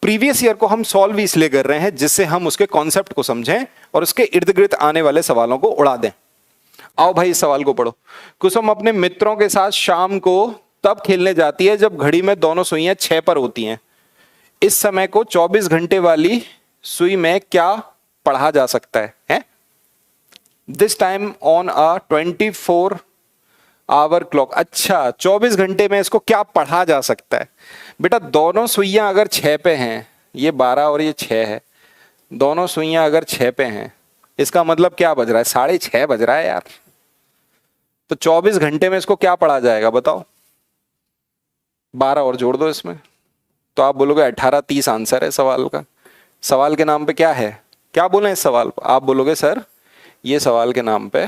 प्रीवियस ईयर को हम सॉल्व ही इसलिए कर रहे हैं जिससे हम उसके कॉन्सेप्ट को समझें और उसके इर्द गिर्द आने वाले सवालों को उड़ा दें। आओ भाई, इस सवाल को पढ़ो। कुसुम अपने मित्रों के साथ शाम को तब खेलने जाती है जब घड़ी में दोनों सुइयां 6 पर होती हैं। इस समय को 24 घंटे वाली सुई में क्या पढ़ा जा सकता है? This time on a 24 hour clock. अच्छा, 24 घंटे में इसको क्या पढ़ा जा सकता है? बेटा, दोनों सुइयां अगर 6 पे हैं, ये 12 और ये 6 है, दोनों सुइयां अगर 6 पे हैं, इसका मतलब क्या बज रहा है? 6:30 बज रहा है यार। तो 24 घंटे में इसको क्या पढ़ा जाएगा बताओ? 12 और जोड़ दो इसमें, तो आप बोलोगे 18:30 आंसर है सवाल का। सवाल के नाम पे क्या है? क्या बोले इस सवाल पर? आप बोलोगे सर ये सवाल के नाम पे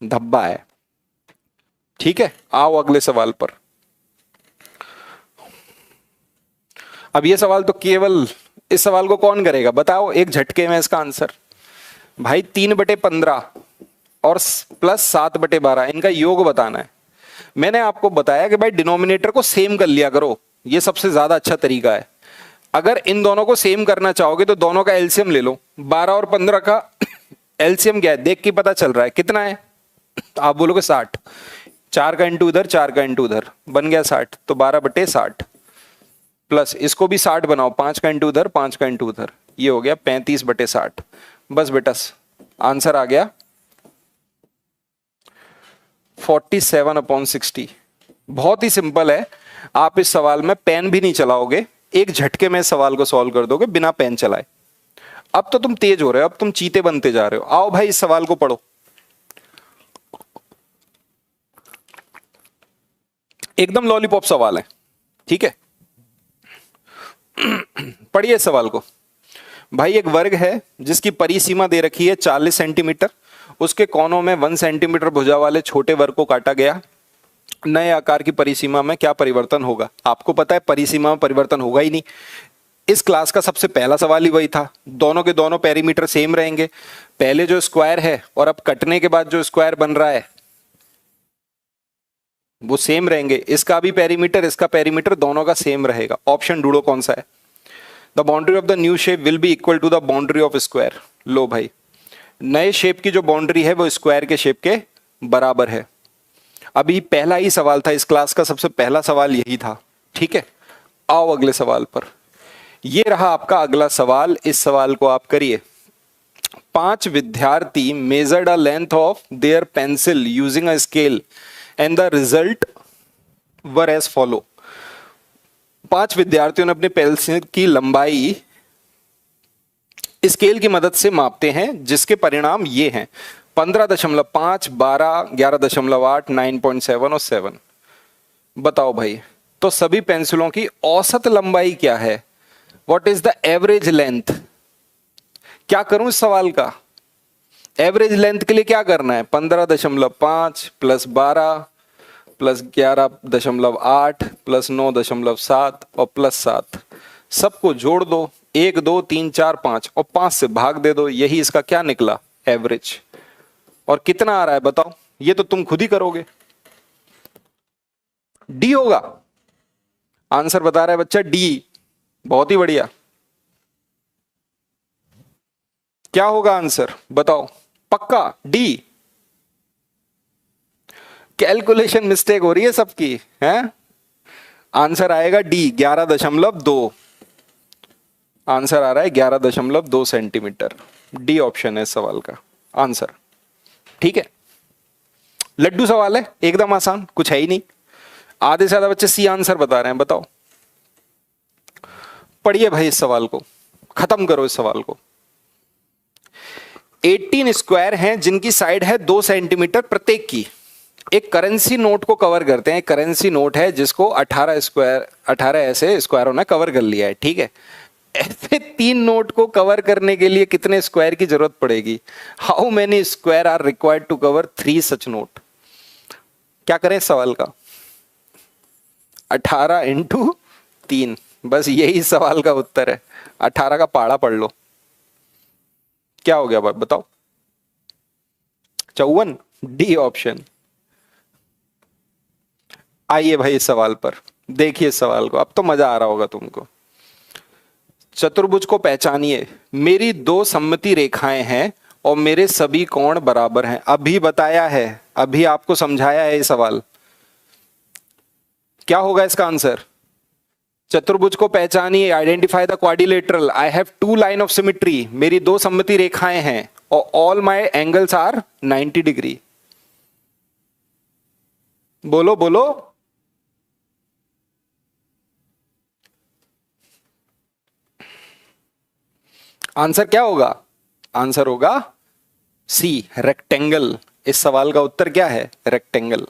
धब्बा है। ठीक है, आओ अगले सवाल पर। अब ये सवाल तो केवल, इस सवाल को कौन करेगा बताओ एक झटके में इसका आंसर? भाई 3/15 और प्लस 7/12 इनका योग बताना है। मैंने आपको बताया कि भाई डिनोमिनेटर को सेम कर लिया करो, ये सबसे ज्यादा अच्छा तरीका है। अगर इन दोनों को सेम करना चाहोगे तो दोनों का एलसीएम ले लो। 12 और 15 का एलसीएम क्या है देख के पता चल रहा है कितना है? आप बोलोगे 60। 4 का इंटू उधर, 4 का इंटू उधर, बन गया 60। तो 12/60 प्लस इसको भी 60 बनाओ, 5 का इंटू उधर, 5 का इंटू उधर, ये हो गया 35/60। बस बेटा आंसर आ गया 47/60। बहुत ही सिंपल है। आप इस सवाल में पेन भी नहीं चलाओगे, एक झटके में सवाल को सॉल्व कर दोगे बिना पेन चलाए। अब तो तुम तेज हो रहे हो, अब तुम चीते बनते जा रहे हो। आओ भाई इस सवाल को पढ़ो। एकदम लॉलीपॉप सवाल है, ठीक है? पढ़िए सवाल को। भाई एक वर्ग है जिसकी परिसीमा दे रखी है 40 सेंटीमीटर, उसके कोनों में 1 सेंटीमीटर भुजा वाले छोटे वर्ग को काटा गया। नए आकार की परिसीमा में क्या परिवर्तन होगा? आपको पता है परिसीमा में परिवर्तन होगा ही नहीं। इस क्लास का सबसे पहला सवाल ही वही था। दोनों के दोनों पेरीमीटर सेम रहेंगे। पहले जो स्क्वायर है और अब कटने के बाद जो स्क्वायर बन रहा है वो सेम रहेंगे। इसका भी पेरीमीटर, इसका पेरीमीटर दोनों का सेम रहेगा। ऑप्शन ढूंढो कौन सा है? The boundary of the new shape will be equal to the boundary of square. लो भाई, नए शेप की जो बाउंड्री है वो स्क्वायर के शेप के बराबर है। अभी पहला ही सवाल था, इस क्लास का सबसे पहला सवाल यही था, ठीक है? आओ अगले सवाल पर। ये रहा आपका अगला सवाल। इस सवाल को आप करिए। 5 विद्यार्थी measured a length of their pencil using a scale and the result were as follow. 5 विद्यार्थियों ने अपने पेंसिल की लंबाई स्केल की मदद से मापते हैं जिसके परिणाम ये हैं 15.5, 12, 11.8, 9.7 और 7। बताओ भाई, तो सभी पेंसिलों की औसत लंबाई क्या है? What is the average length? क्या करूं इस सवाल का? एवरेज लेंथ के लिए क्या करना है? 15.5 प्लस 12 प्लस 11.8 प्लस 9.7 और प्लस 7, सबको जोड़ दो, 1 2 3 4 5 और 5 से भाग दे दो, यही इसका क्या निकला, एवरेज। और कितना आ रहा है बताओ, ये तो तुम खुद ही करोगे, डी होगा। आंसर बता रहा है बच्चा डी, बहुत ही बढ़िया। क्या होगा आंसर बताओ, पक्का डी। कैलकुलेशन मिस्टेक हो रही है सबकी, है। आंसर आएगा डी, 11.2। आंसर आ रहा है 11.2 सेंटीमीटर। डी ऑप्शन है इस सवाल का आंसर। ठीक है, लड्डू सवाल है, एकदम आसान, कुछ है ही नहीं। आधे से ज्यादा बच्चे सी आंसर बता रहे हैं, बताओ। पढ़िए भाई इस सवाल को, खत्म करो इस सवाल को। 18 स्क्वायर हैं जिनकी साइड है 2 सेंटीमीटर प्रत्येक की। एक करेंसी नोट को कवर करते हैं, करेंसी नोट है जिसको 18 ऐसे स्क्वायरों ने कवर कर लिया है, ठीक है। ऐसे 3 नोट को कवर करने के लिए कितने स्क्वायर की जरूरत पड़ेगी? How many square are required to cover 3 such note? क्या करें इस सवाल का? 18 इंटू 3, बस यही सवाल का उत्तर है। 18 का पहाड़ा पढ़ लो, क्या हो गया बताओ? 54, डी ऑप्शन। आइए भाई इस सवाल पर, देखिए इस सवाल को, अब तो मजा आ रहा होगा तुमको। चतुर्भुज को पहचानिए, मेरी 2 सममिति रेखाएं हैं और मेरे सभी कोण बराबर हैं। अभी बताया है, अभी आपको समझाया है ये सवाल। क्या होगा इसका आंसर? चतुर्भुज को पहचानिए, identify the quadrilateral, I have 2 line of symmetry, मेरी 2 सममिति रेखाएं हैं और all my angles are 90 degree. बोलो बोलो। आंसर क्या होगा? आंसर होगा सी, रेक्टेंगल। इस सवाल का उत्तर क्या है? रेक्टेंगल।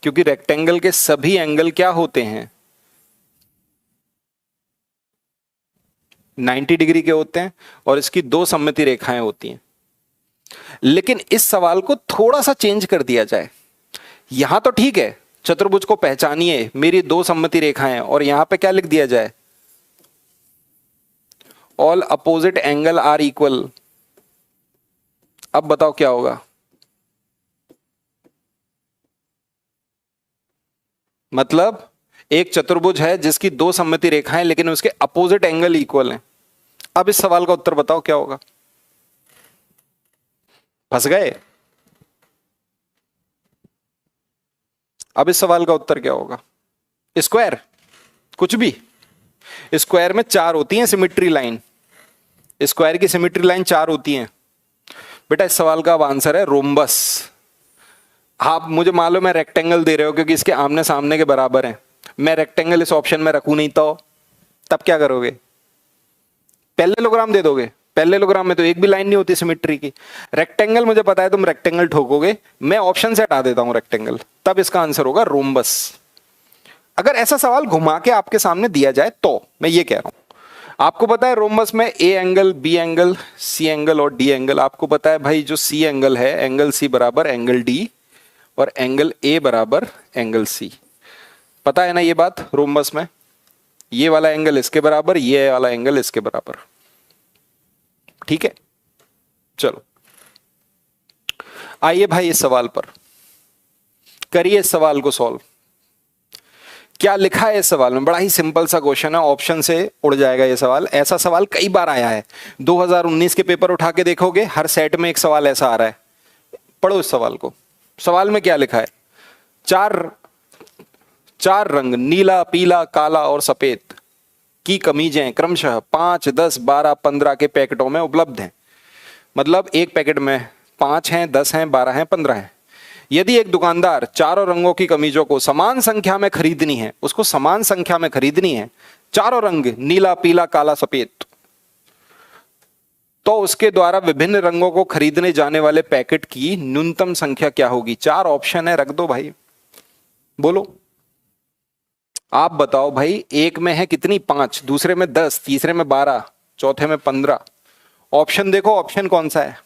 क्योंकि रेक्टेंगल के सभी एंगल क्या होते हैं? 90 डिग्री के होते हैं और इसकी 2 सममिति रेखाएं होती हैं। लेकिन इस सवाल को थोड़ा सा चेंज कर दिया जाए। यहां तो ठीक है, चतुर्भुज को पहचानिए, मेरी 2 सममिति रेखाएं, और यहां पे क्या लिख दिया जाए? All opposite angle are equal. अब बताओ क्या होगा? मतलब एक चतुर्भुज है जिसकी 2 सममिति रेखाएं लेकिन उसके अपोजिट एंगल इक्वल हैं। अब इस सवाल का उत्तर बताओ क्या होगा? फंस गए? अब इस सवाल का उत्तर क्या होगा? स्क्वायर, कुछ भी। स्क्वायर में 4 होती हैं सिमेट्री लाइन, स्क्वायर की सिमेट्री लाइन 4 होती हैं। बेटा इस सवाल का अब आंसर है रोम्बस। आप मुझे मालूम है रेक्टेंगल दे रहे हो क्योंकि इसके आमने सामने के बराबर हैं। मैं रेक्टेंगल इस ऑप्शन में रखूं नहीं तो तब क्या करोगे? पैरेललोग्राम दे दोगे। पैरेललोग्राम में तो एक भी लाइन नहीं होती सिमेट्री की। रेक्टेंगल मुझे पता है तुम रेक्टेंगल ठोकोगे, मैं ऑप्शन से हटा देता हूं रेक्टेंगल, तब इसका आंसर होगा रोम्बस। अगर ऐसा सवाल घुमा के आपके सामने दिया जाए तो मैं ये कह रहा हूं, आपको पता है रोम्बस में A angle, B angle, C angle और डी एंगल। आपको पता है भाई जो सी एंगल है, एंगल सी बराबर एंगल डी और एंगल ए बराबर एंगल सी। पता है ना ये बात? रोम्बस में ये वाला एंगल इसके बराबर, ये वाला एंगल इसके बराबर। ठीक है, चलो आइए भाई इस सवाल पर, करिए इस सवाल को सॉल्व। क्या लिखा है इस सवाल में? बड़ा ही सिंपल सा क्वेश्चन है, ऑप्शन से उड़ जाएगा ये सवाल। ऐसा सवाल कई बार आया है, 2019 के पेपर उठा के देखोगे, हर सेट में एक सवाल ऐसा आ रहा है। पढ़ो इस सवाल को। सवाल में क्या लिखा है? चार रंग नीला, पीला, काला और सफेद की कमीजें क्रमशः 5, 10, 12, 15 के पैकेटों में उपलब्ध हैं। मतलब एक पैकेट में 5 हैं, 10 हैं, 12 हैं, 15 हैं। यदि एक दुकानदार चारों रंगों की कमीजों को समान संख्या में खरीदनी है, उसको समान संख्या में खरीदनी है, चारों रंग नीला, पीला, काला, सफेद, तो उसके द्वारा विभिन्न रंगों को खरीदने जाने वाले पैकेट की न्यूनतम संख्या क्या होगी? 4 ऑप्शन है, रख दो भाई, बोलो। आप बताओ भाई, एक में है कितनी? 5, दूसरे में 10, तीसरे में 12, चौथे में 15। ऑप्शन देखो, ऑप्शन कौन सा है?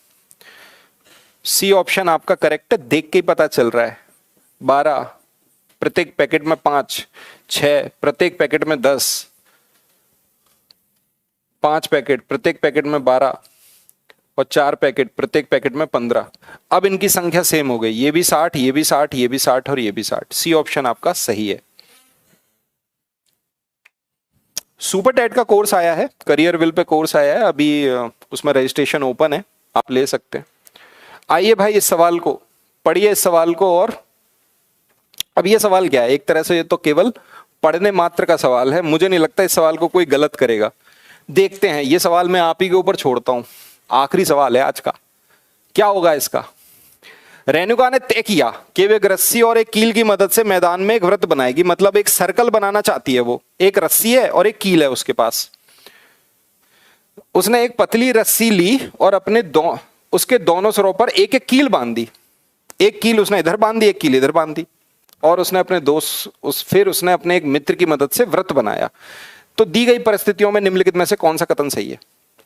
सी ऑप्शन आपका करेक्ट है, देख के ही पता चल रहा है। 12, प्रत्येक पैकेट में 5, 6 प्रत्येक पैकेट में 10, 5 पैकेट प्रत्येक पैकेट में 12 और 4 पैकेट प्रत्येक पैकेट में 15। अब इनकी संख्या सेम हो गई, ये भी 60, ये भी 60, ये भी 60 और ये भी 60। सी ऑप्शन आपका सही है। सुपर टेट का कोर्स आया है, करियर विल पे कोर्स आया है, अभी उसमें रजिस्ट्रेशन ओपन है, आप ले सकते हैं। आइए भाई इस सवाल को पढ़िए, इस सवाल को। और अब ये सवाल क्या है, एक तरह से ये तो केवल पढ़ने मात्र का सवाल है, मुझे नहीं लगता इस सवाल को कोई गलत करेगा। देखते हैं, ये सवाल मैं आप ही के ऊपर छोड़ता हूं, आखिरी सवाल है आज का। क्या होगा इसका? रेणुका ने तय किया कि वे एक रस्सी और एक कील की मदद से मैदान में एक वृत्त बनाएगी, मतलब एक सर्कल बनाना चाहती है वो। एक रस्सी है और एक कील है उसके पास। उसने एक पतली रस्सी ली और अपने उसके दोनों सिरों पर एक एक कील बांध दी। एक कील उसने इधर बांध दी, एक कील इधर बांध दी, और उसने अपने फिर उसने अपने एक मित्र की मदद से वृत्त बनाया। तो दी गई परिस्थितियों में निम्नलिखित में से कौन सा कथन सही है?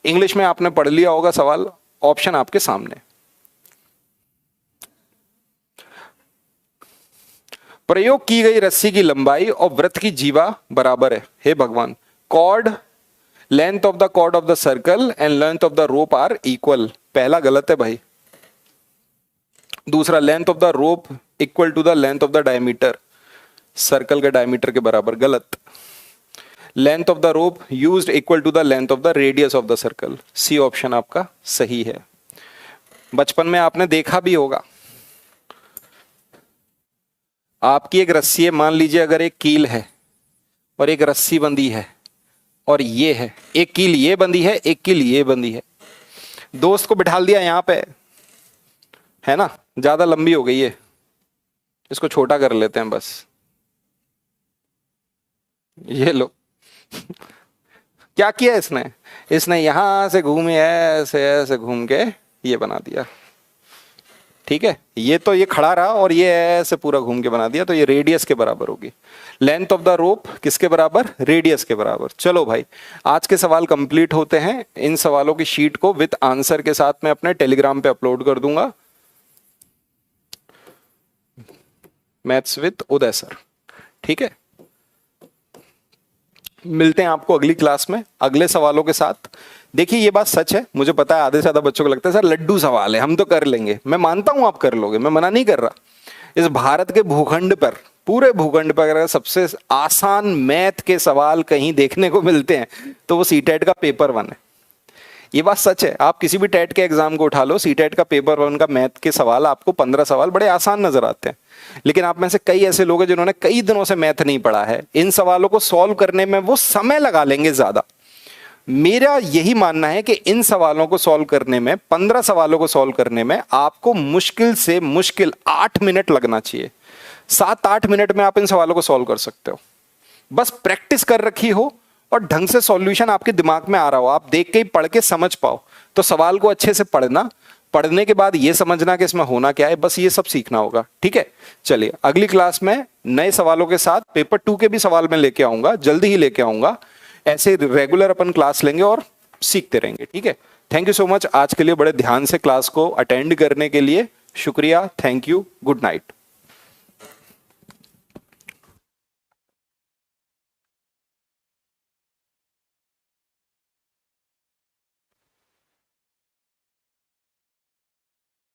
इंग्लिश में आपने पढ़ लिया होगा सवाल, ऑप्शन आपके सामने। प्रयोग की गई रस्सी की लंबाई और वृत्त की जीवा बराबर है। हे भगवान, chord length of the chord of the circle and length of the rope are equal. पहला गलत है भाई। दूसरा, length of the rope equal to the length of the diameter, circle के डायमीटर के बराबर, गलत। Length of the rope used equal to the length of the radius of the circle. C option आपका सही है। बचपन में आपने देखा भी होगा, आपकी एक रस्सी है, मान लीजिए अगर एक कील है और एक रस्सी बंधी है और ये है, एक कील ये बंधी है, एक कील ये बंधी है। दोस्त को बिठाल दिया यहां पे, है ना, ज्यादा लंबी हो गई है, इसको छोटा कर लेते हैं बस। ये लो क्या किया इसने यहां से घूमे ऐसे ऐसे घूम के ये बना दिया, ठीक है। ये तो ये खड़ा रहा और ये ऐसे पूरा घूम के बना दिया, तो ये रेडियस के बराबर होगी। लेंथ ऑफ द रोप किसके बराबर? रेडियस के बराबर। चलो भाई, आज के सवाल कंप्लीट होते हैं। इन सवालों की शीट को विद आंसर के साथ मैं अपने टेलीग्राम पे अपलोड कर दूंगा, मैथ्स विद उदय सर, ठीक है। मिलते हैं आपको अगली क्लास में अगले सवालों के साथ। देखिए ये बात सच है, मुझे पता है आधे से ज्यादा बच्चों को लगता है सर लड्डू सवाल है, हम तो कर लेंगे। मैं मानता हूं आप कर लोगे, मैं मना नहीं कर रहा। इस भारत के भूखंड पर, पूरे भूखंड पर अगर सबसे आसान मैथ के सवाल कहीं देखने को मिलते हैं तो वो सीटेट का पेपर 1 है। ये बात सच है, आप किसी भी टेट के एग्जाम को उठा लो, सीटेट का पेपर 1 का मैथ के सवाल आपको 15 सवाल बड़े आसान नजर आते हैं। लेकिन आप में से कई ऐसे लोग हैं जिन्होंने कई दिनों से मैथ नहीं पढ़ा है, इन सवालों को सॉल्व करने में वो समय लगा लेंगे ज्यादा। मेरा यही मानना है कि इन सवालों को सॉल्व करने में, 15 सवालों को सॉल्व करने में आपको मुश्किल से मुश्किल 8 मिनट लगना चाहिए। 7-8 मिनट में आप इन सवालों को सॉल्व कर सकते हो, बस प्रैक्टिस कर रखी हो और ढंग से सॉल्यूशन आपके दिमाग में आ रहा हो, आप देख के ही पढ़ के समझ पाओ। तो सवाल को अच्छे से पढ़ना, पढ़ने के बाद ये समझना कि इसमें होना क्या है, बस ये सब सीखना होगा, ठीक है। चलिए अगली क्लास में नए सवालों के साथ पेपर 2 के भी सवाल मैं लेके आऊंगा, जल्दी ही लेके आऊंगा। ऐसे रेगुलर अपन क्लास लेंगे और सीखते रहेंगे, ठीक है। थैंक यू सो मच आज के लिए, बड़े ध्यान से क्लास को अटेंड करने के लिए शुक्रिया। Thank you, good night.